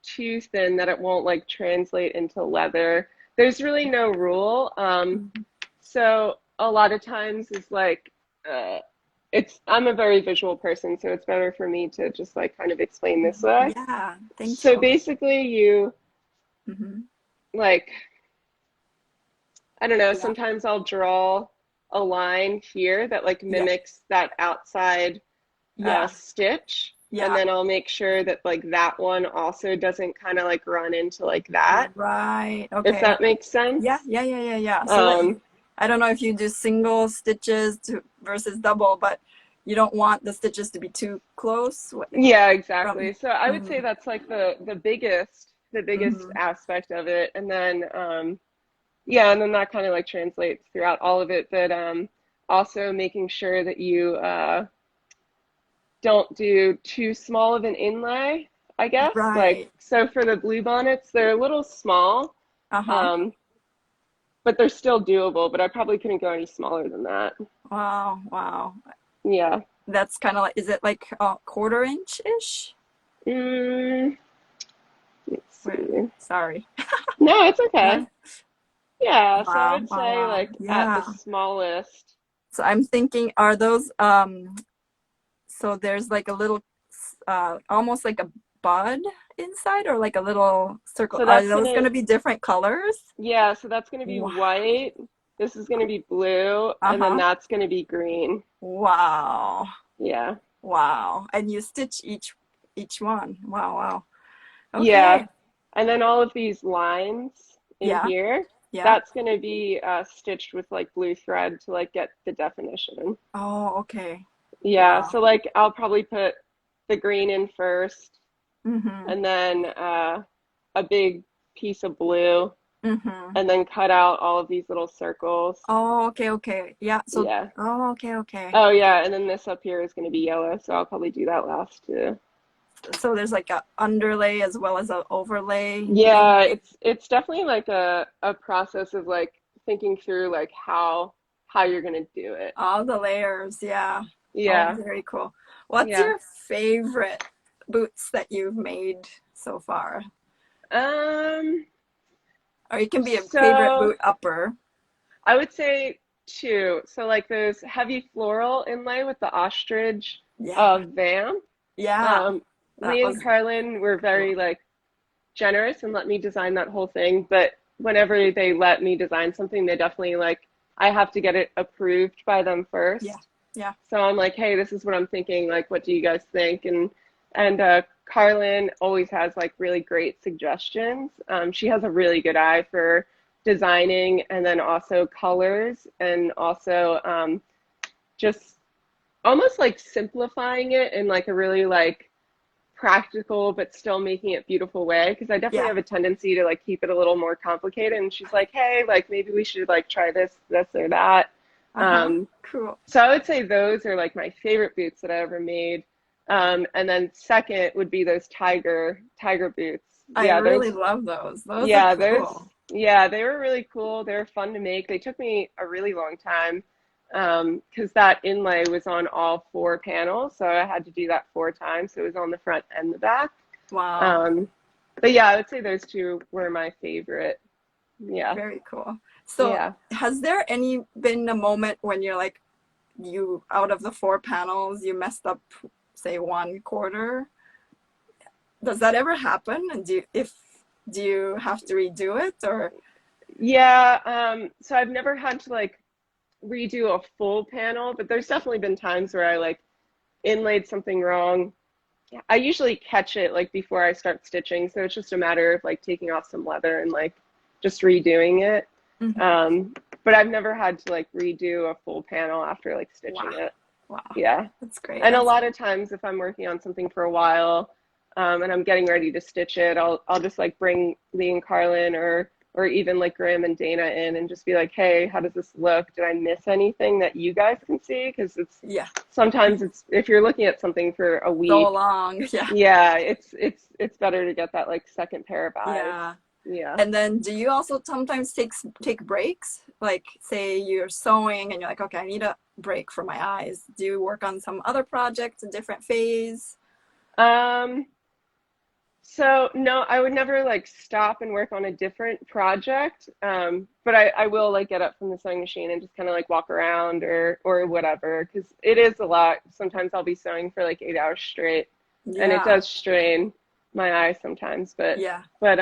[SPEAKER 2] too thin that it won't like translate into leather. There's really no rule.
[SPEAKER 1] Mhm.
[SPEAKER 2] So a lot of times is like uh, I'm a very visual person, so it's better for me to just like kind of explain this way.
[SPEAKER 1] Yeah, thank
[SPEAKER 2] So
[SPEAKER 1] you.
[SPEAKER 2] basically, you
[SPEAKER 1] Hmm.
[SPEAKER 2] like I don't know.
[SPEAKER 1] Yeah,
[SPEAKER 2] Sometimes I'll draw a line here that like
[SPEAKER 1] yeah,
[SPEAKER 2] mimics that outside
[SPEAKER 1] yeah,
[SPEAKER 2] stitch, and
[SPEAKER 1] yeah.
[SPEAKER 2] then I'll make sure that like that one also doesn't kind of like run into like that,
[SPEAKER 1] Right.
[SPEAKER 2] if
[SPEAKER 1] Okay.
[SPEAKER 2] that makes
[SPEAKER 1] Yeah,
[SPEAKER 2] sense.
[SPEAKER 1] yeah, yeah, yeah, yeah. So that
[SPEAKER 2] Um,
[SPEAKER 1] I don't know if you do single stitches versus double, but you don't want the stitches to be too close
[SPEAKER 2] yeah, exactly.
[SPEAKER 1] from.
[SPEAKER 2] So I would
[SPEAKER 1] Mm-hmm,
[SPEAKER 2] say that's like the biggest
[SPEAKER 1] mm-hmm.
[SPEAKER 2] aspect of it, and then yeah, and then that kind of like translates throughout all of it, but also making sure that you don't do too small of an inlay, I guess. Like,
[SPEAKER 1] Right.
[SPEAKER 2] so for the blue bonnets, they're a little small,
[SPEAKER 1] Uh-huh.
[SPEAKER 2] um, but they're still doable, but I probably couldn't go any smaller than that.
[SPEAKER 1] Wow, wow.
[SPEAKER 2] Yeah.
[SPEAKER 1] That's kind of like, is it like a quarter inch-ish?
[SPEAKER 2] Mm, let's
[SPEAKER 1] Wait,
[SPEAKER 2] see.
[SPEAKER 1] sorry.
[SPEAKER 2] No, it's okay.
[SPEAKER 1] Yeah.
[SPEAKER 2] Yeah, so I
[SPEAKER 1] Wow,
[SPEAKER 2] would
[SPEAKER 1] wow,
[SPEAKER 2] say
[SPEAKER 1] wow.
[SPEAKER 2] like at the
[SPEAKER 1] Yeah.
[SPEAKER 2] smallest.
[SPEAKER 1] So I'm thinking, are those so there's like a little almost like a bud inside, or like a little circle.
[SPEAKER 2] So
[SPEAKER 1] Are
[SPEAKER 2] that's
[SPEAKER 1] those
[SPEAKER 2] gonna,
[SPEAKER 1] going to be different colors?
[SPEAKER 2] yeah, so that's gonna be
[SPEAKER 1] Wow.
[SPEAKER 2] white. This is gonna be blue, and then
[SPEAKER 1] Uh-huh.
[SPEAKER 2] that's gonna be green.
[SPEAKER 1] Wow.
[SPEAKER 2] Yeah.
[SPEAKER 1] Wow. And you stitch each one. Wow, wow.
[SPEAKER 2] Yeah.
[SPEAKER 1] Okay.
[SPEAKER 2] And then all of these lines in
[SPEAKER 1] Yeah.
[SPEAKER 2] here,
[SPEAKER 1] Yeah.
[SPEAKER 2] that's going to be stitched with like blue thread to like get the definition.
[SPEAKER 1] Oh, okay.
[SPEAKER 2] Yeah,
[SPEAKER 1] Wow.
[SPEAKER 2] so like I'll probably put the green in first
[SPEAKER 1] Mm-hmm.
[SPEAKER 2] and then a big piece of blue
[SPEAKER 1] Mm-hmm.
[SPEAKER 2] and then cut out all of these little circles.
[SPEAKER 1] Oh, okay, okay. Yeah. So,
[SPEAKER 2] Yeah.
[SPEAKER 1] oh, okay, okay.
[SPEAKER 2] Oh yeah, and then this up here is going to be yellow, so I'll probably do that last too.
[SPEAKER 1] So there's like a underlay as well as an overlay thing.
[SPEAKER 2] Yeah, it's definitely like a process of like thinking through like how you're gonna do it.
[SPEAKER 1] All the layers, yeah. Oh,
[SPEAKER 2] Yeah.
[SPEAKER 1] very cool. What's
[SPEAKER 2] Yeah.
[SPEAKER 1] your favorite boots that you've made so far?
[SPEAKER 2] Um,
[SPEAKER 1] Or it can be a favorite
[SPEAKER 2] so
[SPEAKER 1] boot upper.
[SPEAKER 2] I would say two. So like those heavy floral inlay with the ostrich
[SPEAKER 1] Yeah,
[SPEAKER 2] vamp.
[SPEAKER 1] yeah.
[SPEAKER 2] Um,
[SPEAKER 1] That
[SPEAKER 2] Lee and
[SPEAKER 1] was
[SPEAKER 2] Carlin were
[SPEAKER 1] cool.
[SPEAKER 2] very like generous and let me design that whole thing. But whenever they let me design something, they definitely like I have to get it approved by them
[SPEAKER 1] Yeah,
[SPEAKER 2] first.
[SPEAKER 1] yeah.
[SPEAKER 2] So I'm like, hey, this is what I'm thinking. Like, what do you guys think? And Carlin always has like really great suggestions. She has a really good eye for designing and then also colors and also just almost like simplifying it in like a really like practical but still making it beautiful way because I definitely
[SPEAKER 1] Yeah.
[SPEAKER 2] have a tendency to like keep it a little more complicated and she's like hey like maybe we should like try this or that
[SPEAKER 1] Uh-huh.
[SPEAKER 2] um
[SPEAKER 1] Cool.
[SPEAKER 2] so I would say those are like my favorite boots that I ever made. And then second would be those tiger boots.
[SPEAKER 1] I
[SPEAKER 2] Yeah,
[SPEAKER 1] really
[SPEAKER 2] those
[SPEAKER 1] love those. Those are
[SPEAKER 2] yeah, those
[SPEAKER 1] cool.
[SPEAKER 2] yeah, they were really cool. They were fun to make. They took me a really long time because that inlay was on all four panels, so I had to do that four times. So it was on the front and the back.
[SPEAKER 1] Wow.
[SPEAKER 2] Um, but yeah, I would say those two were my favorite. Yeah,
[SPEAKER 1] Very cool. So
[SPEAKER 2] yeah.
[SPEAKER 1] has there any been a moment when you're like you out of the four panels you messed up say one quarter? Does that ever happen? And do you have to redo it or
[SPEAKER 2] Yeah, so I've never had to like redo a full panel, but there's definitely been times where I like inlaid something wrong. I usually catch it like before I start stitching, so it's just a matter of like taking off some leather and like just redoing it.
[SPEAKER 1] Mhm.
[SPEAKER 2] Um, but I've never had to like redo a full panel after like
[SPEAKER 1] Wow.
[SPEAKER 2] stitching it.
[SPEAKER 1] Wow.
[SPEAKER 2] Yeah.
[SPEAKER 1] That's great.
[SPEAKER 2] And a
[SPEAKER 1] That's
[SPEAKER 2] lot of times if I'm working on something for a while, and I'm getting ready to stitch it, I'll just like bring Lee and Carlin or even like Graham and Dana in and just be like, hey, how does this look? Did I miss anything that you guys can see? Because it's
[SPEAKER 1] yeah.
[SPEAKER 2] sometimes it's if you're looking at something for a
[SPEAKER 1] So
[SPEAKER 2] week,
[SPEAKER 1] long. Yeah.
[SPEAKER 2] yeah, it's better to get that like second pair of eyes.
[SPEAKER 1] Yeah.
[SPEAKER 2] Yeah.
[SPEAKER 1] And then do you also sometimes take breaks? Like say you're sewing and you're like, okay, I need a break for my eyes. Do you work on some other projects, a different phase?
[SPEAKER 2] Um, so no, I would never like stop and work on a different project. But I will like get up from the sewing machine and just kind of like walk around or whatever, because it is a lot. Sometimes I'll be sewing for like 8 hours straight, and it
[SPEAKER 1] Yeah.
[SPEAKER 2] does strain my eyes sometimes.
[SPEAKER 1] Yeah.
[SPEAKER 2] But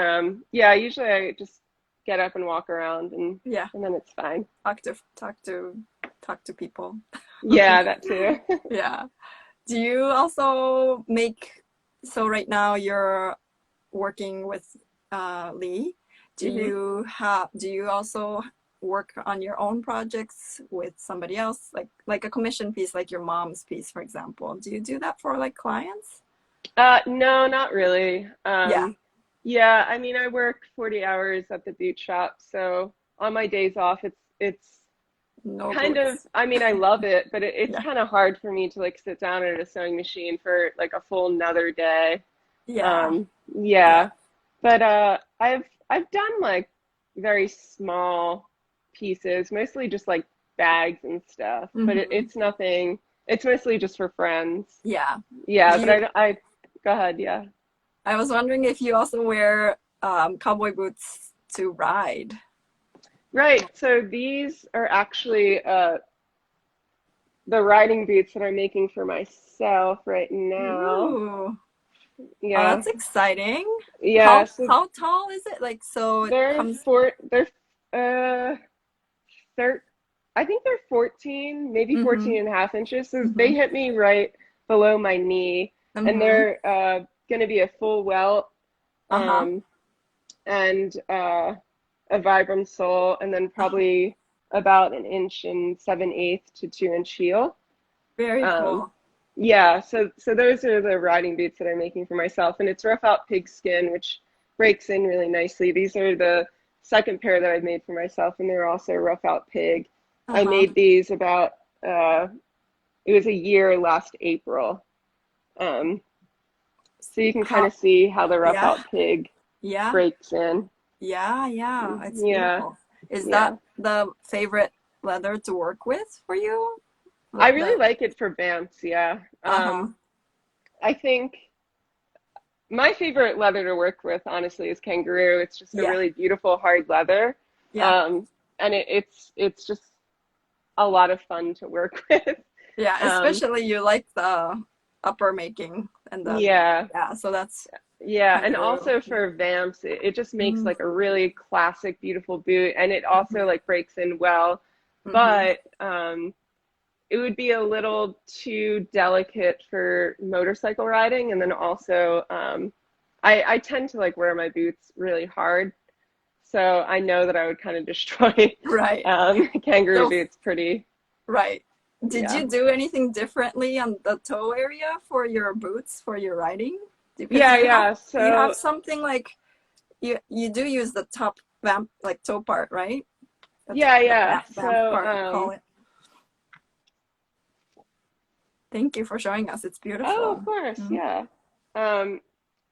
[SPEAKER 2] yeah, usually I just get up and walk around
[SPEAKER 1] Yeah.
[SPEAKER 2] and then it's fine.
[SPEAKER 1] Talk to talk to talk to people.
[SPEAKER 2] Yeah, that too.
[SPEAKER 1] Yeah. Do you also make, so right now you're working with Lee.
[SPEAKER 2] hmm
[SPEAKER 1] Do you also work on your own projects with somebody else, like a commission piece, like your mom's piece, for example? Do you do that for like clients?
[SPEAKER 2] No, not really.
[SPEAKER 1] Yeah,
[SPEAKER 2] Yeah, I mean, I work 40 hours at the boot shop, so on my days off, it's
[SPEAKER 1] no
[SPEAKER 2] kind of,
[SPEAKER 1] boots.
[SPEAKER 2] I mean, I love it, but it's
[SPEAKER 1] Yeah,
[SPEAKER 2] kind of hard for me to like sit down at a sewing machine for like a full another day.
[SPEAKER 1] yeah,
[SPEAKER 2] Um,
[SPEAKER 1] yeah.
[SPEAKER 2] yeah, but I've done like very small pieces, mostly just like bags and stuff, but
[SPEAKER 1] Hmm.
[SPEAKER 2] it's nothing. It's mostly just for friends.
[SPEAKER 1] Yeah.
[SPEAKER 2] Yeah,
[SPEAKER 1] Do
[SPEAKER 2] but
[SPEAKER 1] you?
[SPEAKER 2] I go ahead, yeah.
[SPEAKER 1] I was wondering if you also wear cowboy boots to ride.
[SPEAKER 2] Right. So these are actually the riding boots that I'm making for myself right now.
[SPEAKER 1] Ooh. Oh,
[SPEAKER 2] Yeah.
[SPEAKER 1] that's exciting.
[SPEAKER 2] Yeah. So
[SPEAKER 1] How tall is it? Like, so it
[SPEAKER 2] they're
[SPEAKER 1] comes.
[SPEAKER 2] they're uh they're I think they're 14, maybe
[SPEAKER 1] Mm-hmm.
[SPEAKER 2] 14 and a half inches. So
[SPEAKER 1] Mm-hmm.
[SPEAKER 2] they hit me right below my knee and
[SPEAKER 1] Mm-hmm.
[SPEAKER 2] they're gonna be a full welt
[SPEAKER 1] Uh-huh.
[SPEAKER 2] um and a Vibram sole and then
[SPEAKER 1] Uh-huh.
[SPEAKER 2] probably about an inch and 7/8 to 2 inch heel.
[SPEAKER 1] Very
[SPEAKER 2] Um,
[SPEAKER 1] cool.
[SPEAKER 2] yeah, so those are the riding boots that I'm making for myself, and it's rough out pig skin, which breaks in really nicely. These are the second pair that I've made for myself, and they're also rough out pig. I
[SPEAKER 1] Uh-huh.
[SPEAKER 2] made these about uh, it was a year last April. Um, So you can kind
[SPEAKER 1] How,
[SPEAKER 2] of see how the rough
[SPEAKER 1] yeah,
[SPEAKER 2] out pig
[SPEAKER 1] yeah,
[SPEAKER 2] breaks in.
[SPEAKER 1] yeah, yeah. It's
[SPEAKER 2] Yeah,
[SPEAKER 1] beautiful. Is that
[SPEAKER 2] yeah.
[SPEAKER 1] the favorite leather to work with for you?
[SPEAKER 2] I
[SPEAKER 1] The
[SPEAKER 2] really like it for Vamps, yeah.
[SPEAKER 1] uh-huh.
[SPEAKER 2] I think my favorite leather to work with, honestly, is kangaroo. It's just a
[SPEAKER 1] Yeah,
[SPEAKER 2] really beautiful hard leather.
[SPEAKER 1] yeah,
[SPEAKER 2] Um, and it's just a lot of fun to work with.
[SPEAKER 1] yeah.
[SPEAKER 2] Um,
[SPEAKER 1] Especially you like the upper making and the
[SPEAKER 2] yeah,
[SPEAKER 1] yeah. So that's
[SPEAKER 2] yeah. And
[SPEAKER 1] kangaroo.
[SPEAKER 2] also for Vamps, it just makes
[SPEAKER 1] Mm,
[SPEAKER 2] like a really classic, beautiful boot, and it also
[SPEAKER 1] mm-hmm,
[SPEAKER 2] like breaks in well.
[SPEAKER 1] mm-hmm.
[SPEAKER 2] But it would be a little too delicate for motorcycle riding, and then also I tend to like wear my boots really hard, so I know that I would kind of destroy
[SPEAKER 1] Right.
[SPEAKER 2] kangaroo
[SPEAKER 1] So
[SPEAKER 2] boots pretty.
[SPEAKER 1] right. Did
[SPEAKER 2] Yeah,
[SPEAKER 1] you do anything differently on the toe area for your boots for your riding? Because
[SPEAKER 2] yeah,
[SPEAKER 1] you have
[SPEAKER 2] yeah.
[SPEAKER 1] you have
[SPEAKER 2] So
[SPEAKER 1] something like you do use the top vamp like toe part, right?
[SPEAKER 2] yeah,
[SPEAKER 1] The
[SPEAKER 2] yeah.
[SPEAKER 1] vamp
[SPEAKER 2] So
[SPEAKER 1] part you call it. Thank you for showing us. It's
[SPEAKER 2] oh,
[SPEAKER 1] beautiful.
[SPEAKER 2] of course,
[SPEAKER 1] Mm.
[SPEAKER 2] yeah. Um,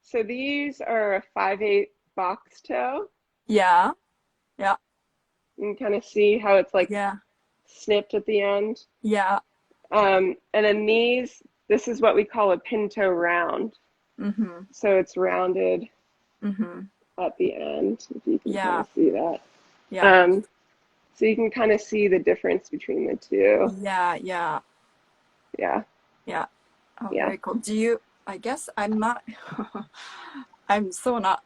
[SPEAKER 2] so these are a 5/8 box toe.
[SPEAKER 1] Yeah. Yeah.
[SPEAKER 2] You can kind of see how it's like
[SPEAKER 1] Yeah.
[SPEAKER 2] snipped at the end.
[SPEAKER 1] Yeah.
[SPEAKER 2] And then this is what we call a pinto round.
[SPEAKER 1] Mm-hmm.
[SPEAKER 2] So it's rounded
[SPEAKER 1] Mm-hmm.
[SPEAKER 2] at the end, if you can kind
[SPEAKER 1] Yeah.
[SPEAKER 2] of see that.
[SPEAKER 1] Yeah.
[SPEAKER 2] Um, so you can kind of see the difference between the two.
[SPEAKER 1] Yeah. Yeah.
[SPEAKER 2] Yeah,
[SPEAKER 1] Yeah. Oh,
[SPEAKER 2] yeah.
[SPEAKER 1] very cool. Do you, I guess I'm not, I'm so not,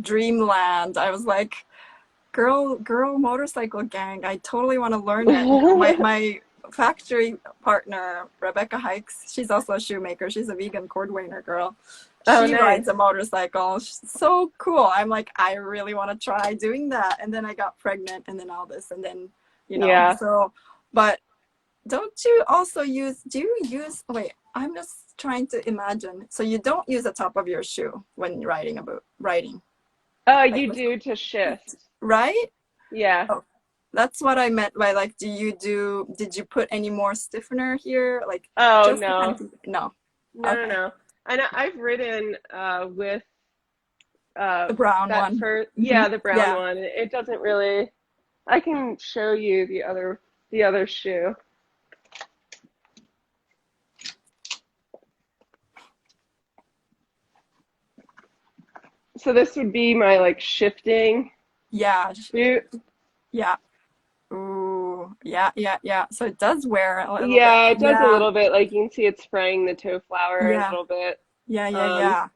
[SPEAKER 1] dreamland. I was like, girl motorcycle gang. I totally want to learn it. My factory partner, Rebecca Hikes, she's also a shoemaker. She's a vegan cordwainer girl.
[SPEAKER 2] Oh,
[SPEAKER 1] She rides
[SPEAKER 2] nice.
[SPEAKER 1] a motorcycle. She's so cool. I'm like, I really want to try doing that. And then I got pregnant and then all this and then,
[SPEAKER 2] Yeah.
[SPEAKER 1] so but don't you also do you use, wait, I'm just trying to imagine. So you don't use the top of your shoe when riding about riding,
[SPEAKER 2] Oh,
[SPEAKER 1] like,
[SPEAKER 2] you do to shift.
[SPEAKER 1] right?
[SPEAKER 2] Yeah.
[SPEAKER 1] Oh, that's what I meant by like, did you put any more stiffener here? Like
[SPEAKER 2] Oh,
[SPEAKER 1] just to kind
[SPEAKER 2] no.
[SPEAKER 1] of, no.
[SPEAKER 2] No, no,
[SPEAKER 1] Okay.
[SPEAKER 2] no. And I've ridden with
[SPEAKER 1] The brown
[SPEAKER 2] that
[SPEAKER 1] one.
[SPEAKER 2] first,
[SPEAKER 1] Hmm.
[SPEAKER 2] yeah, the brown
[SPEAKER 1] Yeah.
[SPEAKER 2] one. It doesn't really, I can show you the other shoe. So this would be my like shifting
[SPEAKER 1] Yeah.
[SPEAKER 2] boot.
[SPEAKER 1] Yeah. Ooh. Yeah. Yeah. Yeah. So it does wear a little bit.
[SPEAKER 2] Yeah, it does a
[SPEAKER 1] Yeah.
[SPEAKER 2] little bit. Like you can see it's spraying the toe flour a
[SPEAKER 1] Yeah.
[SPEAKER 2] little bit.
[SPEAKER 1] Yeah. Yeah.
[SPEAKER 2] Um,
[SPEAKER 1] Yeah.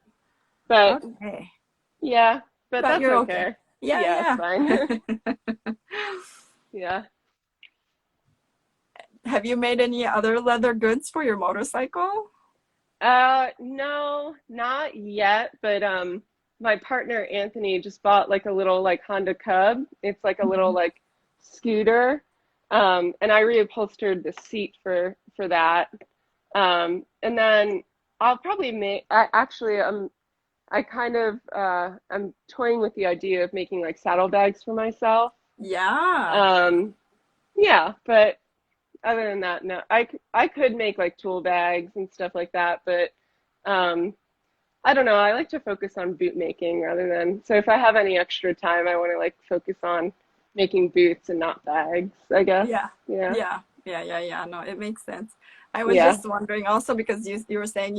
[SPEAKER 2] but
[SPEAKER 1] Okay.
[SPEAKER 2] yeah, but
[SPEAKER 1] But
[SPEAKER 2] that's
[SPEAKER 1] you're okay.
[SPEAKER 2] okay.
[SPEAKER 1] Yeah.
[SPEAKER 2] Yeah, it's
[SPEAKER 1] Yeah.
[SPEAKER 2] fine. Yeah.
[SPEAKER 1] Have you made any other leather goods for your motorcycle?
[SPEAKER 2] No, not yet, but my partner Anthony just bought like a little like Honda Cub. It's like a little
[SPEAKER 1] Mhm.
[SPEAKER 2] like scooter. And I reupholstered the seat for that. And then I'll probably make actually I kind of I'm toying with the idea of making like saddlebags for myself.
[SPEAKER 1] Yeah.
[SPEAKER 2] Um, yeah, but other than that, no. I could make like tool bags and stuff like that, but um, I don't know. I like to focus on boot making rather than. So if I have any extra time, I want to like focus on making boots and not bags, I guess.
[SPEAKER 1] Yeah.
[SPEAKER 2] Yeah.
[SPEAKER 1] Yeah. Yeah. Yeah. Yeah. No, it makes sense. I was
[SPEAKER 2] Yeah.
[SPEAKER 1] just wondering also because you were saying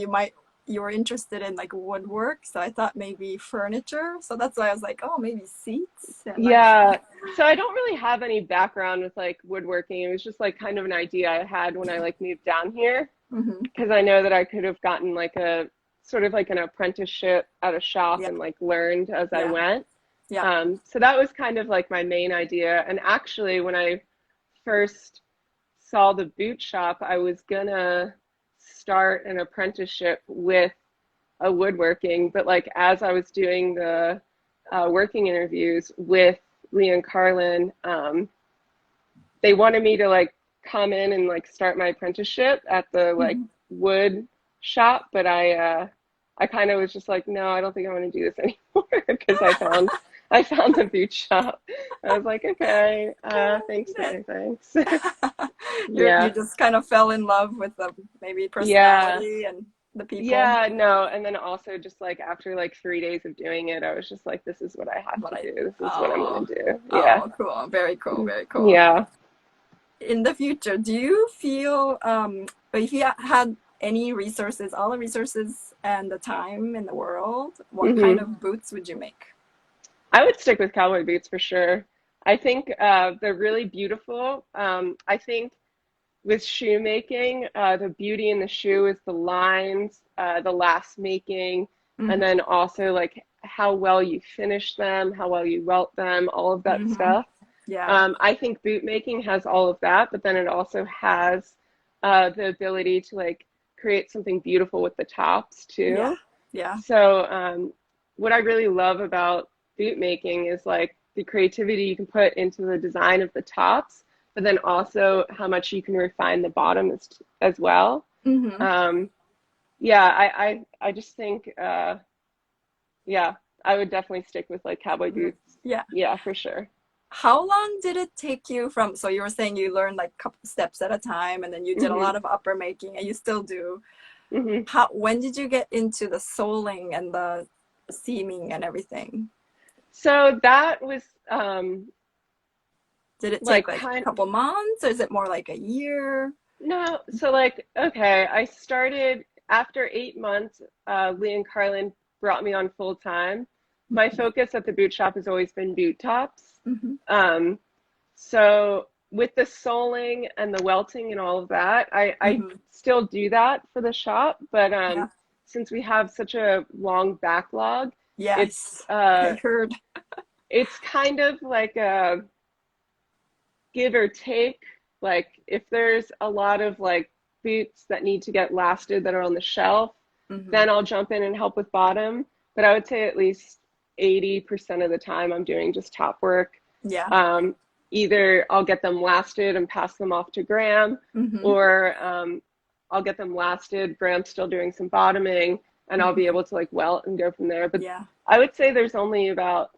[SPEAKER 1] you were interested in like woodwork, so I thought maybe furniture. So that's why I was like, oh, maybe seats and like
[SPEAKER 2] Yeah. So I don't really have any background with like woodworking. It was just like kind of an idea I had when I like moved down here
[SPEAKER 1] hmm.
[SPEAKER 2] because I know that I could have gotten like a sort of like an apprenticeship at a shop
[SPEAKER 1] Yeah.
[SPEAKER 2] and like learned as I
[SPEAKER 1] Yeah.
[SPEAKER 2] went.
[SPEAKER 1] Yeah.
[SPEAKER 2] So that was kind of like my main idea. And actually, when I first saw the boot shop, I was gonna start an apprenticeship with a woodworking, but like as I was doing the working interviews with Lee and Carlin, they wanted me to like come in and like start my apprenticeship at the like
[SPEAKER 1] Hmm.
[SPEAKER 2] wood shop, but I kind of was just like, no, I don't think I want to do this anymore because I found the boot shop. I was like, okay, thanks, no thanks.
[SPEAKER 1] You
[SPEAKER 2] Yeah,
[SPEAKER 1] just kind of fell in love with the maybe
[SPEAKER 2] yeah,
[SPEAKER 1] personality and the people?
[SPEAKER 2] Yeah, no, and then also just like after like 3 days of doing it, I was just like, this is what I have
[SPEAKER 1] What
[SPEAKER 2] to
[SPEAKER 1] I,
[SPEAKER 2] do. This is what I'm gonna
[SPEAKER 1] oh,
[SPEAKER 2] do. Yeah.
[SPEAKER 1] oh, cool. Very cool. Very cool.
[SPEAKER 2] Yeah.
[SPEAKER 1] In the future, do you feel, if you had any resources, all the resources and the time in the world, what kind
[SPEAKER 2] hmm
[SPEAKER 1] of boots would you make?
[SPEAKER 2] I would stick with cowboy boots for sure. I think they're really beautiful. I think with shoemaking, the beauty in the shoe is the lines, the last making, and
[SPEAKER 1] Mm-hmm.
[SPEAKER 2] then also like how well you finish them, how well you welt them, all of that
[SPEAKER 1] Mm-hmm.
[SPEAKER 2] stuff.
[SPEAKER 1] Yeah.
[SPEAKER 2] I think boot making has all of that, but then it also has the ability to like create something beautiful with the tops
[SPEAKER 1] Yeah.
[SPEAKER 2] too.
[SPEAKER 1] Yeah.
[SPEAKER 2] So, what I really love about boot making is like the creativity you can put into the design of the tops, but then also how much you can refine the bottom as well.
[SPEAKER 1] Mm-hmm.
[SPEAKER 2] Um, yeah, I just think, yeah, I would definitely stick with like cowboy boots.
[SPEAKER 1] Yeah.
[SPEAKER 2] Yeah, for sure.
[SPEAKER 1] How long did it take you from, so you were saying you learned like couple steps at a time and then you did a
[SPEAKER 2] hmm
[SPEAKER 1] lot of upper making and you still do.
[SPEAKER 2] hmm
[SPEAKER 1] When did you get into the soling and the seaming and everything?
[SPEAKER 2] So that was
[SPEAKER 1] Did it take
[SPEAKER 2] like
[SPEAKER 1] like a
[SPEAKER 2] kind
[SPEAKER 1] couple months or is it more like a year?
[SPEAKER 2] no, so like okay, I started after 8 months, Lee and Carlin brought me on full time. My focus at the boot shop has always been boot tops.
[SPEAKER 1] Mm-hmm.
[SPEAKER 2] Um, so with the soling and the welting and all of that, I
[SPEAKER 1] Mm-hmm.
[SPEAKER 2] still do that for the shop, but
[SPEAKER 1] Yeah.
[SPEAKER 2] since we have such a long backlog, it's
[SPEAKER 1] Yes. I heard.
[SPEAKER 2] it's kind of like a give or take. Like if there's a lot of like boots that need to get lasted that are on the shelf,
[SPEAKER 1] Mm-hmm.
[SPEAKER 2] then I'll jump in and help with bottom. But I would say at least 80% of the time I'm doing just top work.
[SPEAKER 1] Yeah.
[SPEAKER 2] Um, Either I'll get them lasted and pass them off to Graham,
[SPEAKER 1] Mm-hmm.
[SPEAKER 2] or I'll get them lasted. Graham's still doing some bottoming, and I'll be
[SPEAKER 1] Mm-hmm.
[SPEAKER 2] able to like welt and go from there. But
[SPEAKER 1] Yeah.
[SPEAKER 2] I would say there's only about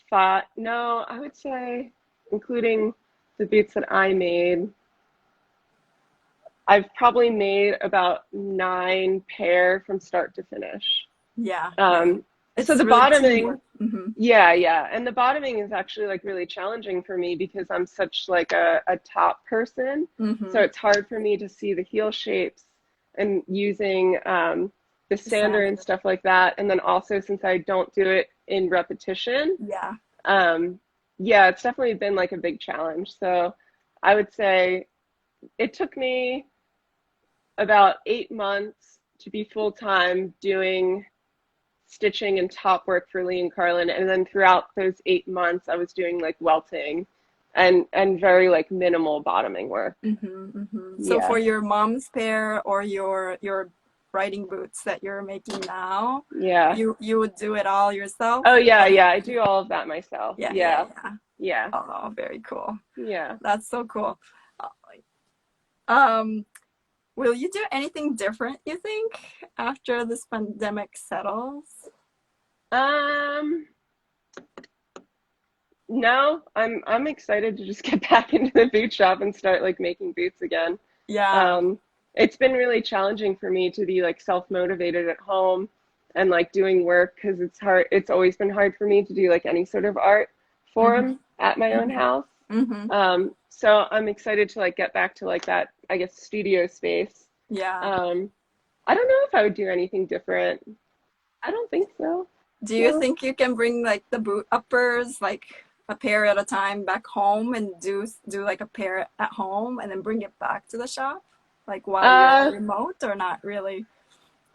[SPEAKER 2] five, no, I would say, including the boots that I made, I've probably made about 9 pair from start to finish.
[SPEAKER 1] Yeah. Yeah.
[SPEAKER 2] Um, so
[SPEAKER 1] It's
[SPEAKER 2] the
[SPEAKER 1] really
[SPEAKER 2] bottoming,
[SPEAKER 1] teamwork. Mm-hmm.
[SPEAKER 2] yeah, yeah. And the bottoming is actually like really challenging for me because I'm such like a top person. So
[SPEAKER 1] Mm-hmm.
[SPEAKER 2] it's hard for me to see the heel shapes and using the
[SPEAKER 1] The
[SPEAKER 2] sander and
[SPEAKER 1] sander.
[SPEAKER 2] stuff like that. And then also since I don't do it in repetition,
[SPEAKER 1] Yeah.
[SPEAKER 2] um, yeah, it's definitely been like a big challenge. So I would say it took me about 8 months to be full time doing stitching and top work for Lee and Carlin, and then throughout those 8 months, I was doing like welting and very like minimal bottoming work.
[SPEAKER 1] Mm-hmm. Mm-hmm. So for
[SPEAKER 2] Yeah,
[SPEAKER 1] your mom's pair or your riding boots that you're making now,
[SPEAKER 2] yeah.
[SPEAKER 1] you would do it all yourself?
[SPEAKER 2] Oh yeah,
[SPEAKER 1] Or
[SPEAKER 2] yeah. I do all of that myself.
[SPEAKER 1] yeah, yeah,
[SPEAKER 2] Yeah,
[SPEAKER 1] yeah.
[SPEAKER 2] yeah,
[SPEAKER 1] Oh, very cool.
[SPEAKER 2] yeah.
[SPEAKER 1] That's so cool. Um, will you do anything different, you think, after this pandemic settles?
[SPEAKER 2] Um, no, I'm excited to just get back into the boot shop and start like making boots again.
[SPEAKER 1] Yeah.
[SPEAKER 2] Um, it's been really challenging for me to be like self-motivated at home and like doing work because it's hard. It's always been hard for me to do like any sort of art
[SPEAKER 1] Mm-hmm.
[SPEAKER 2] form at my own
[SPEAKER 1] Mm-hmm.
[SPEAKER 2] house.
[SPEAKER 1] Mm-hmm.
[SPEAKER 2] So I'm excited to like get back to like that, I guess, studio space.
[SPEAKER 1] Yeah.
[SPEAKER 2] Um, I don't know if I would do anything different. I don't think so.
[SPEAKER 1] Do you
[SPEAKER 2] No.
[SPEAKER 1] think you can bring like the boot uppers, like a pair at a time back home and do like a pair at home and then bring it back to the shop? Like while you're
[SPEAKER 2] Uh,
[SPEAKER 1] remote or not really?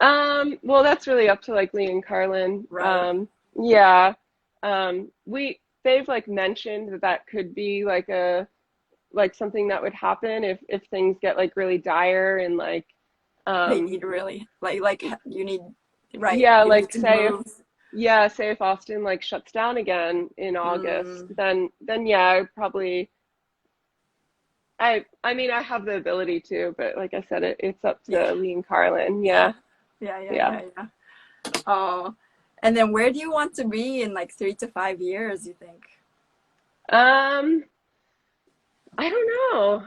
[SPEAKER 2] well, that's really up to like Lee and Carlin.
[SPEAKER 1] Right.
[SPEAKER 2] Yeah. They've like mentioned that that could be like a like something that would happen if things get like really dire and like
[SPEAKER 1] They
[SPEAKER 2] um
[SPEAKER 1] need really like you need right.
[SPEAKER 2] yeah,
[SPEAKER 1] You need
[SPEAKER 2] like
[SPEAKER 1] to
[SPEAKER 2] say if
[SPEAKER 1] move.
[SPEAKER 2] yeah, say if Austin like shuts down again in August,
[SPEAKER 1] Mm,
[SPEAKER 2] then yeah, I would probably I mean I have the ability to, but like I said, it's up
[SPEAKER 1] yeah.
[SPEAKER 2] to Lee and Carlin.
[SPEAKER 1] Yeah.
[SPEAKER 2] Yeah.
[SPEAKER 1] Yeah. Yeah.
[SPEAKER 2] Yeah.
[SPEAKER 1] Yeah. Yeah. Oh, and then where do you want to be in like 3 to 5 years, you think?
[SPEAKER 2] Um, I don't know.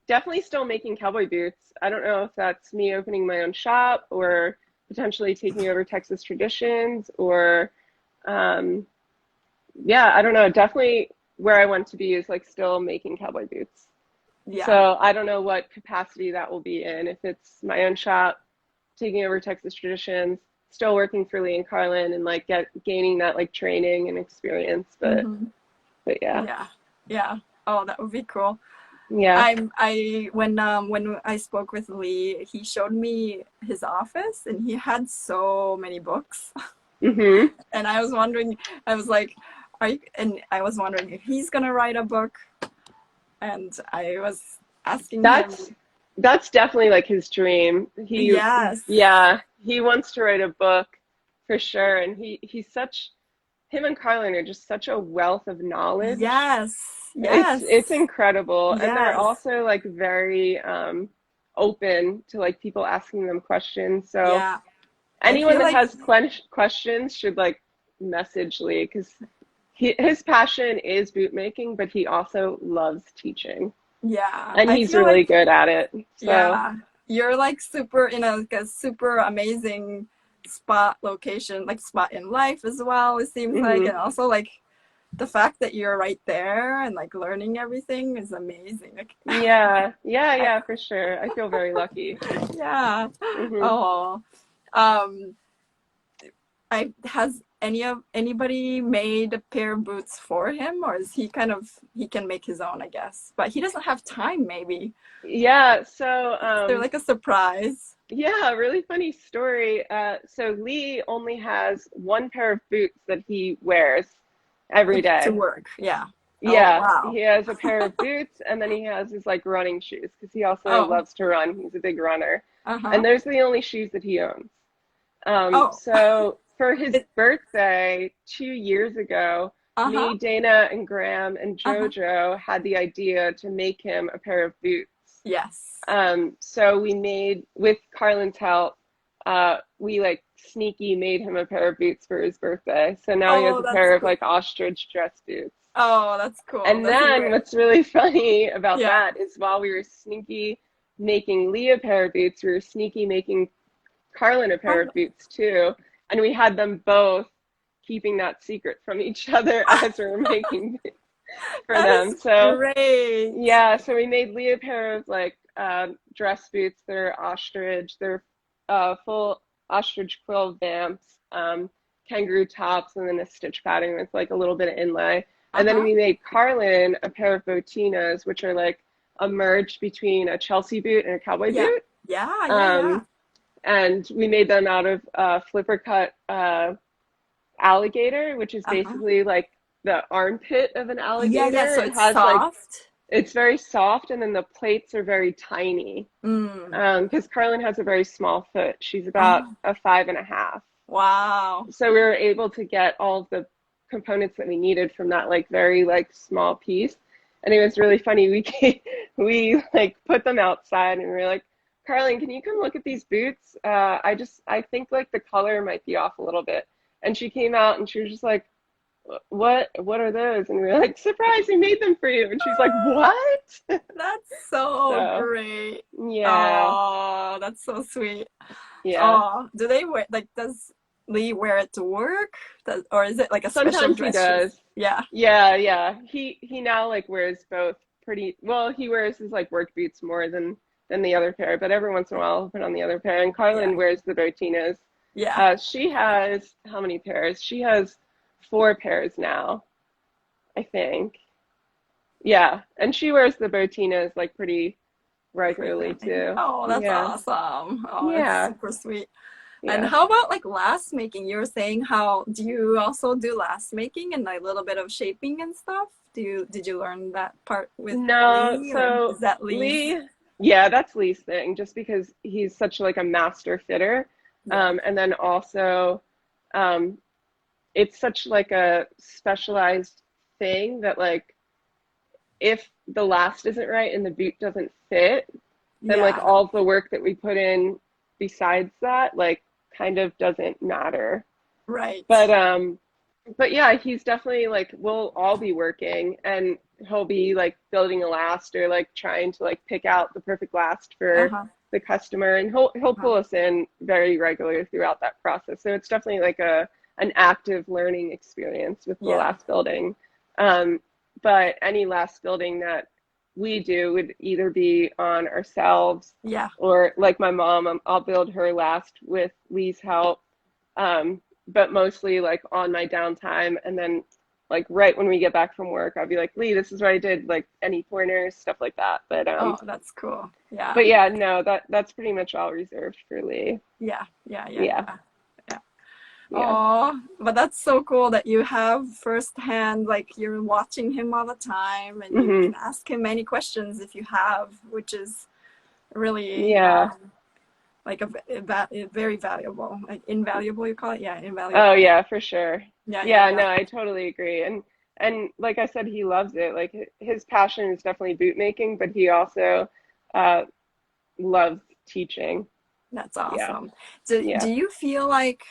[SPEAKER 2] definitely still making cowboy boots. I don't know if that's me opening my own shop or potentially taking over Texas traditions or yeah, I don't know. Definitely where I want to be is like still making cowboy boots.
[SPEAKER 1] Yeah.
[SPEAKER 2] So I don't know what capacity that will be in. If it's my own shop, taking over Texas traditions, still working for Lee and Carlin and like gaining that like training and experience.
[SPEAKER 1] Hmm.
[SPEAKER 2] But yeah.
[SPEAKER 1] Yeah. Yeah. Oh, that would be cool.
[SPEAKER 2] Yeah.
[SPEAKER 1] When I spoke with Lee, he showed me his office and he had so many books.
[SPEAKER 2] Hmm.
[SPEAKER 1] And I was wondering, I was like, I was wondering if he's gonna write a book. And I was asking him,
[SPEAKER 2] That's definitely like his dream.
[SPEAKER 1] yes,
[SPEAKER 2] Yeah, he wants to write a book for sure. And him and Carlin are just such a wealth of knowledge.
[SPEAKER 1] yes,
[SPEAKER 2] It's
[SPEAKER 1] yes,
[SPEAKER 2] incredible. And they're
[SPEAKER 1] yes,
[SPEAKER 2] also like very open to like people asking them questions. So
[SPEAKER 1] yeah. I
[SPEAKER 2] anyone
[SPEAKER 1] feel
[SPEAKER 2] that
[SPEAKER 1] like,
[SPEAKER 2] has questions should like message Lee because his passion is boot making, but he also loves teaching
[SPEAKER 1] yeah,
[SPEAKER 2] and
[SPEAKER 1] I
[SPEAKER 2] he's
[SPEAKER 1] feel
[SPEAKER 2] really
[SPEAKER 1] like,
[SPEAKER 2] good at it. So,
[SPEAKER 1] yeah, you're like super in like a super amazing spot location, like spot in life as well, it seems like.
[SPEAKER 2] mhm.
[SPEAKER 1] And also like the fact that you're right there and like learning everything is amazing. Like,
[SPEAKER 2] Yeah, yeah,
[SPEAKER 1] I,
[SPEAKER 2] yeah, for sure. I feel very lucky.
[SPEAKER 1] yeah.
[SPEAKER 2] Hmm.
[SPEAKER 1] Oh, um, has anybody made a pair of boots for him, or is he kind of he can make his own, I guess, but he doesn't have time. Maybe
[SPEAKER 2] Yeah, so
[SPEAKER 1] they're like a surprise.
[SPEAKER 2] yeah, really funny story. So Lee only has one pair of boots that he wears every
[SPEAKER 1] Like to
[SPEAKER 2] day.
[SPEAKER 1] work. Yeah. Oh
[SPEAKER 2] Yeah,
[SPEAKER 1] wow.
[SPEAKER 2] he has a pair of boots and then he has his like running shoes because he also
[SPEAKER 1] Oh.
[SPEAKER 2] loves to run. He's a big runner.
[SPEAKER 1] Uh-huh.
[SPEAKER 2] And those are the only shoes that he owns.
[SPEAKER 1] Oh.
[SPEAKER 2] So for his
[SPEAKER 1] It,
[SPEAKER 2] birthday 2 years ago,
[SPEAKER 1] uh-huh.
[SPEAKER 2] me, Dana, and Graham and
[SPEAKER 1] Uh-huh.
[SPEAKER 2] JoJo had the idea to make him a pair of boots.
[SPEAKER 1] Yes.
[SPEAKER 2] So we made, with Carlin's help, we like sneaky made him a pair of boots for his birthday. So now he has
[SPEAKER 1] Oh,
[SPEAKER 2] a
[SPEAKER 1] that's
[SPEAKER 2] pair of
[SPEAKER 1] cool.
[SPEAKER 2] like ostrich dress boots.
[SPEAKER 1] Oh, that's cool.
[SPEAKER 2] And
[SPEAKER 1] That's
[SPEAKER 2] then
[SPEAKER 1] great.
[SPEAKER 2] what's really funny about
[SPEAKER 1] Yeah.
[SPEAKER 2] that is while we were sneaky making Lee a pair of boots, we were sneaky making Carlin a pair of
[SPEAKER 1] Carla.
[SPEAKER 2] boots too. And we had them both keeping that secret from each other as we were making boots for
[SPEAKER 1] That
[SPEAKER 2] them.
[SPEAKER 1] is
[SPEAKER 2] So
[SPEAKER 1] great.
[SPEAKER 2] yeah, so we made Lee a pair of like dress boots. They're ostrich. They're full ostrich quill vamps, kangaroo tops, and then a stitch pattern with like a little bit of inlay. And then
[SPEAKER 1] Uh-huh.
[SPEAKER 2] we made Carlin a pair of botinas, which are like a merge between a Chelsea boot and a cowboy
[SPEAKER 1] Yeah.
[SPEAKER 2] boot.
[SPEAKER 1] Yeah, yeah, yeah.
[SPEAKER 2] Um, and we made them out of flipper cut alligator, which is
[SPEAKER 1] Uh-huh.
[SPEAKER 2] basically like the armpit of an
[SPEAKER 1] Yeah, yeah.
[SPEAKER 2] alligator.
[SPEAKER 1] So
[SPEAKER 2] It
[SPEAKER 1] it's
[SPEAKER 2] has like
[SPEAKER 1] soft.
[SPEAKER 2] it's very soft, and then the plates are very tiny.
[SPEAKER 1] Mm.
[SPEAKER 2] Because Carlin has a very small foot. She's about
[SPEAKER 1] Oh,
[SPEAKER 2] a 5.5.
[SPEAKER 1] wow.
[SPEAKER 2] So we were able to get all of the components that we needed from that like very like small piece. And it was really funny. We like put them outside and we were like, Carlin, can you come look at these boots? I think like the color might be off a little bit. And she came out and she was just like, what are those? And we were like, surprise, we made them for you. And she's like, what?
[SPEAKER 1] That's so
[SPEAKER 2] So
[SPEAKER 1] great.
[SPEAKER 2] yeah,
[SPEAKER 1] Oh, that's so sweet.
[SPEAKER 2] yeah.
[SPEAKER 1] Oh, do they wear like does Lee wear it to work? Or is it like a special
[SPEAKER 2] Sometimes he
[SPEAKER 1] dress shoes?
[SPEAKER 2] does.
[SPEAKER 1] Yeah.
[SPEAKER 2] Yeah, yeah. He now like wears both pretty well, he wears his like work boots more than the other pair, but every once in a while he'll put on the other pair. And
[SPEAKER 1] Yeah.
[SPEAKER 2] Carlin wears the Botinas.
[SPEAKER 1] Yeah.
[SPEAKER 2] She has how many pairs? She has 4 pairs now, I think. Yeah. And she wears the Botinas like pretty regularly
[SPEAKER 1] Frequently.
[SPEAKER 2] too.
[SPEAKER 1] Oh, that's
[SPEAKER 2] Yeah.
[SPEAKER 1] awesome. Oh, that's
[SPEAKER 2] Yeah.
[SPEAKER 1] super sweet. And
[SPEAKER 2] Yeah.
[SPEAKER 1] how about like last making? You were saying how do you also do last making and like a little bit of shaping and stuff? Did you learn that part with
[SPEAKER 2] No,
[SPEAKER 1] Lee or
[SPEAKER 2] so
[SPEAKER 1] is that Lee's?
[SPEAKER 2] Lee, yeah, that's Lee's thing, just because he's such like a master fitter.
[SPEAKER 1] Yeah.
[SPEAKER 2] And then also, um, it's such like a specialized thing that like if the last isn't right and the boot doesn't fit, then like
[SPEAKER 1] Yeah.
[SPEAKER 2] all the work that we put in besides that, like kind of doesn't matter.
[SPEAKER 1] Right.
[SPEAKER 2] But but yeah, he's definitely like, we'll all be working and he'll be like building a last or like trying to like pick out the perfect last for
[SPEAKER 1] Uh-huh.
[SPEAKER 2] the customer, and he'll
[SPEAKER 1] Uh-huh.
[SPEAKER 2] pull us in very regularly throughout that process. So it's definitely like a an active learning experience with the
[SPEAKER 1] Yeah.
[SPEAKER 2] last building. Um, but any last building that we do would either be on ourselves
[SPEAKER 1] Yeah.
[SPEAKER 2] or like my mom, I'll build her last with Lee's help. But mostly like on my downtime, and then like right when we get back from work, I'll be like, Lee, this is what I did, like any pointers, stuff like that.
[SPEAKER 1] Oh, that's cool. Yeah.
[SPEAKER 2] But yeah, no, that's pretty much all reserved for Lee.
[SPEAKER 1] Yeah. Yeah. Yeah.
[SPEAKER 2] Yeah,
[SPEAKER 1] Yeah. Yeah.
[SPEAKER 2] yeah.
[SPEAKER 1] Oh, but that's so cool that you have firsthand, like you're watching him all the time and you
[SPEAKER 2] Hmm.
[SPEAKER 1] can ask him any questions if you have, which is really
[SPEAKER 2] Yeah.
[SPEAKER 1] like very valuable, like invaluable, you call it? Yeah,
[SPEAKER 2] Oh
[SPEAKER 1] invaluable.
[SPEAKER 2] yeah, for sure.
[SPEAKER 1] Yeah, yeah,
[SPEAKER 2] Yeah,
[SPEAKER 1] yeah.
[SPEAKER 2] no, I totally agree. And like I said, he loves it. Like his passion is definitely boot making, but he also uh loves teaching.
[SPEAKER 1] That's
[SPEAKER 2] Yeah.
[SPEAKER 1] awesome. Do
[SPEAKER 2] Yeah.
[SPEAKER 1] you feel like,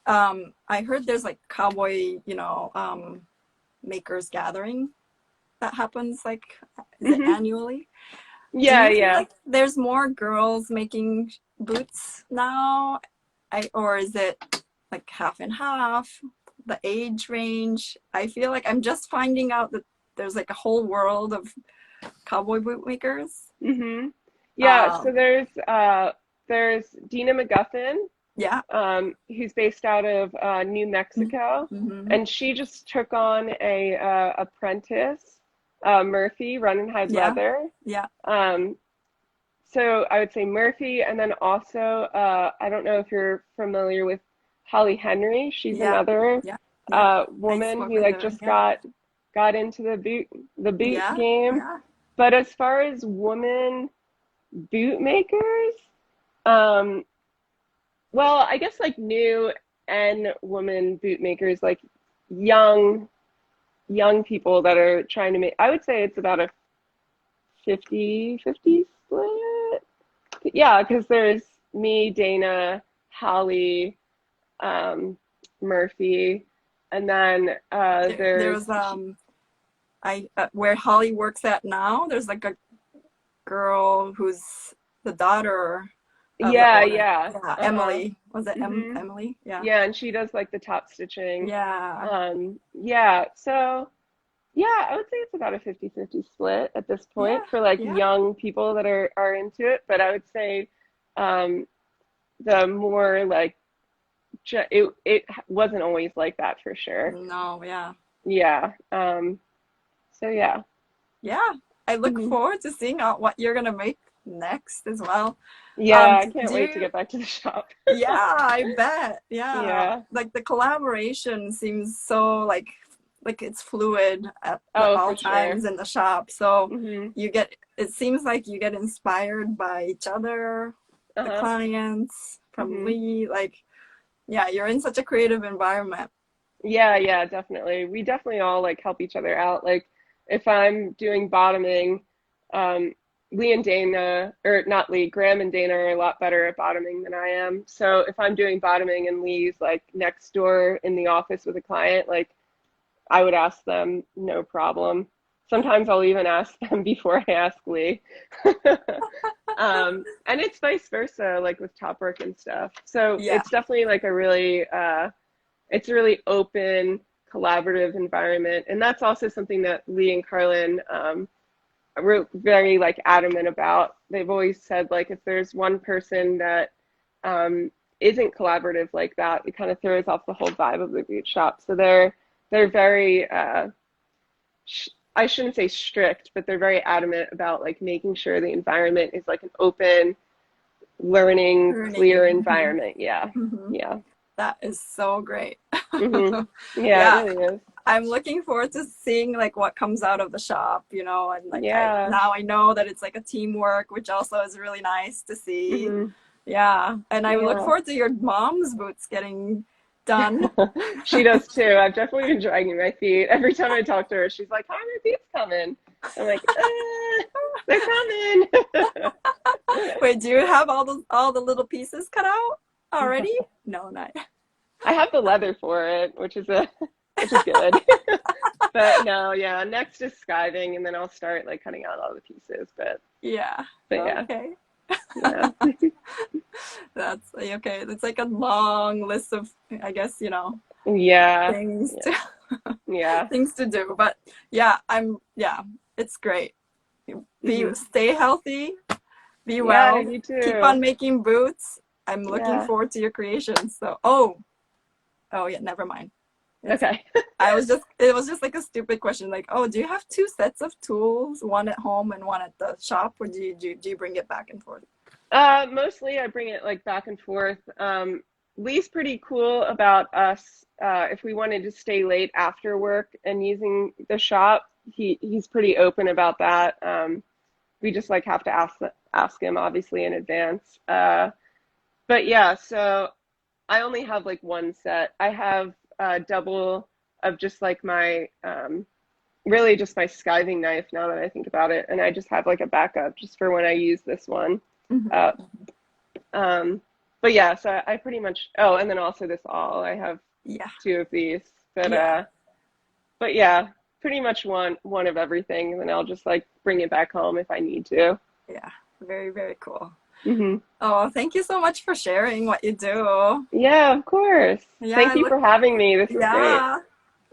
[SPEAKER 1] I heard there's like cowboy, makers gathering that happens like, is it
[SPEAKER 2] Hmm.
[SPEAKER 1] annually? Do
[SPEAKER 2] Yeah,
[SPEAKER 1] you feel
[SPEAKER 2] yeah.
[SPEAKER 1] like there's more girls making boots now? Or is it like half and half? The age range? I feel like I'm just finding out that there's like a whole world of cowboy boot makers.
[SPEAKER 2] Hmm. Yeah, so
[SPEAKER 1] Um,
[SPEAKER 2] there's Dina McGuffin,
[SPEAKER 1] yeah,
[SPEAKER 2] who's based out of New
[SPEAKER 1] mm-hmm.
[SPEAKER 2] Mexico,
[SPEAKER 1] Mm-hmm.
[SPEAKER 2] and she just took on a apprentice, Murphy, run and hide
[SPEAKER 1] Yeah,
[SPEAKER 2] leather.
[SPEAKER 1] yeah,
[SPEAKER 2] Um, so I would say Murphy, and then also I don't know if you're familiar with Holly Henry. She's
[SPEAKER 1] yeah,
[SPEAKER 2] another
[SPEAKER 1] yeah, yeah. I
[SPEAKER 2] woman
[SPEAKER 1] spoke
[SPEAKER 2] who
[SPEAKER 1] with
[SPEAKER 2] like
[SPEAKER 1] her.
[SPEAKER 2] just
[SPEAKER 1] Yeah,
[SPEAKER 2] got into the boot
[SPEAKER 1] yeah,
[SPEAKER 2] game.
[SPEAKER 1] yeah.
[SPEAKER 2] But as far as women boot makers, um, well, I guess like new and woman boot makers, like young people that are trying to make, I would say it's about a 50-50 split. Yeah, because there's me, Dana, Holly, um, Murphy, and then
[SPEAKER 1] There
[SPEAKER 2] there's
[SPEAKER 1] was I where Holly works at now. There's like a girl who's the daughter of the
[SPEAKER 2] yeah,
[SPEAKER 1] owner.
[SPEAKER 2] yeah,
[SPEAKER 1] Yeah,
[SPEAKER 2] uh-huh.
[SPEAKER 1] Emily. Was it
[SPEAKER 2] Hmm.
[SPEAKER 1] Emily? Yeah.
[SPEAKER 2] Yeah, and she does like the top stitching.
[SPEAKER 1] Yeah.
[SPEAKER 2] Yeah, so yeah, I would say it's about a 50-50 split at this
[SPEAKER 1] Yeah.
[SPEAKER 2] point for like
[SPEAKER 1] Yeah.
[SPEAKER 2] young people that are into it, but I would say um the more like it wasn't always like that for sure.
[SPEAKER 1] No, yeah.
[SPEAKER 2] Yeah. So yeah.
[SPEAKER 1] Yeah. I look
[SPEAKER 2] Hmm.
[SPEAKER 1] forward to seeing what you're gonna make next as well.
[SPEAKER 2] Yeah, I can't
[SPEAKER 1] Do
[SPEAKER 2] wait to
[SPEAKER 1] you,
[SPEAKER 2] get back to the shop.
[SPEAKER 1] yeah, I bet. Yeah.
[SPEAKER 2] Yeah.
[SPEAKER 1] Like the collaboration seems so like it's fluid at
[SPEAKER 2] Oh,
[SPEAKER 1] all
[SPEAKER 2] for sure.
[SPEAKER 1] times in the shop. So
[SPEAKER 2] Hmm.
[SPEAKER 1] it seems like you get inspired by each other, the
[SPEAKER 2] Uh-huh.
[SPEAKER 1] clients from
[SPEAKER 2] Hmm.
[SPEAKER 1] Lee. Like, yeah, you're in such a creative environment.
[SPEAKER 2] Yeah, yeah, definitely. We definitely all like help each other out. Like if I'm doing bottoming, um, Lee and Dana, or not Lee, Graham and Dana are a lot better at bottoming than I am. So if I'm doing bottoming and Lee's like next door in the office with a client, like I would ask them no problem. Sometimes I'll even ask them before I ask Lee. And it's vice versa, like with top work and stuff. So
[SPEAKER 1] Yeah.
[SPEAKER 2] it's definitely like a really it's a really open, collaborative environment. And that's also something that Lee and Carlin were very like adamant about. They've always said like if there's one person that isn't collaborative like that, it kind of throws off the whole vibe of the boot shop. So they're very I shouldn't say strict, but they're very adamant about like making sure the environment is like an open, learning, clear
[SPEAKER 1] Learning.
[SPEAKER 2] environment. Yeah.
[SPEAKER 1] Hmm.
[SPEAKER 2] Yeah.
[SPEAKER 1] That is so great.
[SPEAKER 2] Hmm. Yeah, it
[SPEAKER 1] Yeah,
[SPEAKER 2] really is.
[SPEAKER 1] I'm looking forward to seeing like what comes out of the shop, and like
[SPEAKER 2] Yeah.
[SPEAKER 1] I know that it's like a teamwork, which also is really nice to see.
[SPEAKER 2] Hmm.
[SPEAKER 1] Yeah, and I look
[SPEAKER 2] Yeah.
[SPEAKER 1] forward to your mom's boots getting done.
[SPEAKER 2] She does too. I've definitely been dragging my feet. Every time I talk to her, she's like, "How are my feet's coming?" I'm like, they're coming."
[SPEAKER 1] Wait, do you have all the little pieces cut out already? No, not.
[SPEAKER 2] I have the leather for it, which is good. But no, yeah, next is skiving, and then I'll start like cutting out all the pieces.
[SPEAKER 1] Yeah.
[SPEAKER 2] But yeah,
[SPEAKER 1] Okay.
[SPEAKER 2] yeah,
[SPEAKER 1] That's okay. It's like a long list of, I guess,
[SPEAKER 2] yeah,
[SPEAKER 1] things
[SPEAKER 2] yeah,
[SPEAKER 1] to
[SPEAKER 2] yeah.
[SPEAKER 1] things to do. But yeah, it's great.
[SPEAKER 2] Hmm.
[SPEAKER 1] Stay healthy, be
[SPEAKER 2] Yeah,
[SPEAKER 1] well,
[SPEAKER 2] you
[SPEAKER 1] keep
[SPEAKER 2] too.
[SPEAKER 1] on making boots. I'm looking
[SPEAKER 2] Yeah.
[SPEAKER 1] forward to your creations. So, oh yeah, never mind. It's
[SPEAKER 2] Okay.
[SPEAKER 1] it was just like a stupid question, like, oh, do you have two sets of tools, one at home and one at the shop, or do you bring it back and forth?
[SPEAKER 2] Mostly I bring it like back and forth. Lee's pretty cool about us. If we wanted to stay late after work and using the shop, he's pretty open about that. We just like have to ask him obviously in advance. But yeah, so I only have like one set. I have a double of just like my really just my skiving knife now that I think about it, and I just have like a backup just for when I use this one. Uh,
[SPEAKER 1] Mm-hmm.
[SPEAKER 2] um, but yeah, so I pretty much. Oh, and then also this awl. I have
[SPEAKER 1] Yeah,
[SPEAKER 2] two of these,
[SPEAKER 1] yeah,
[SPEAKER 2] but yeah, pretty much one of everything, and then I'll just like bring it back home if I need to.
[SPEAKER 1] yeah. Very, very cool.
[SPEAKER 2] Hmm.
[SPEAKER 1] Oh, thank you so much for sharing what you do.
[SPEAKER 2] Yeah, of course.
[SPEAKER 1] Yeah,
[SPEAKER 2] Thank you for having me. This was great.
[SPEAKER 1] yeah.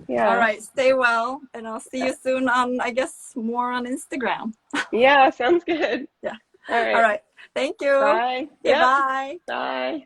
[SPEAKER 1] All
[SPEAKER 2] Yeah.
[SPEAKER 1] right, stay well, and I'll see you soon on, I guess, more on Instagram.
[SPEAKER 2] Yeah, sounds good.
[SPEAKER 1] Yeah.
[SPEAKER 2] All
[SPEAKER 1] All
[SPEAKER 2] right.
[SPEAKER 1] right. Thank you.
[SPEAKER 2] Bye.
[SPEAKER 1] Okay,
[SPEAKER 2] Yep.
[SPEAKER 1] bye.
[SPEAKER 2] Bye.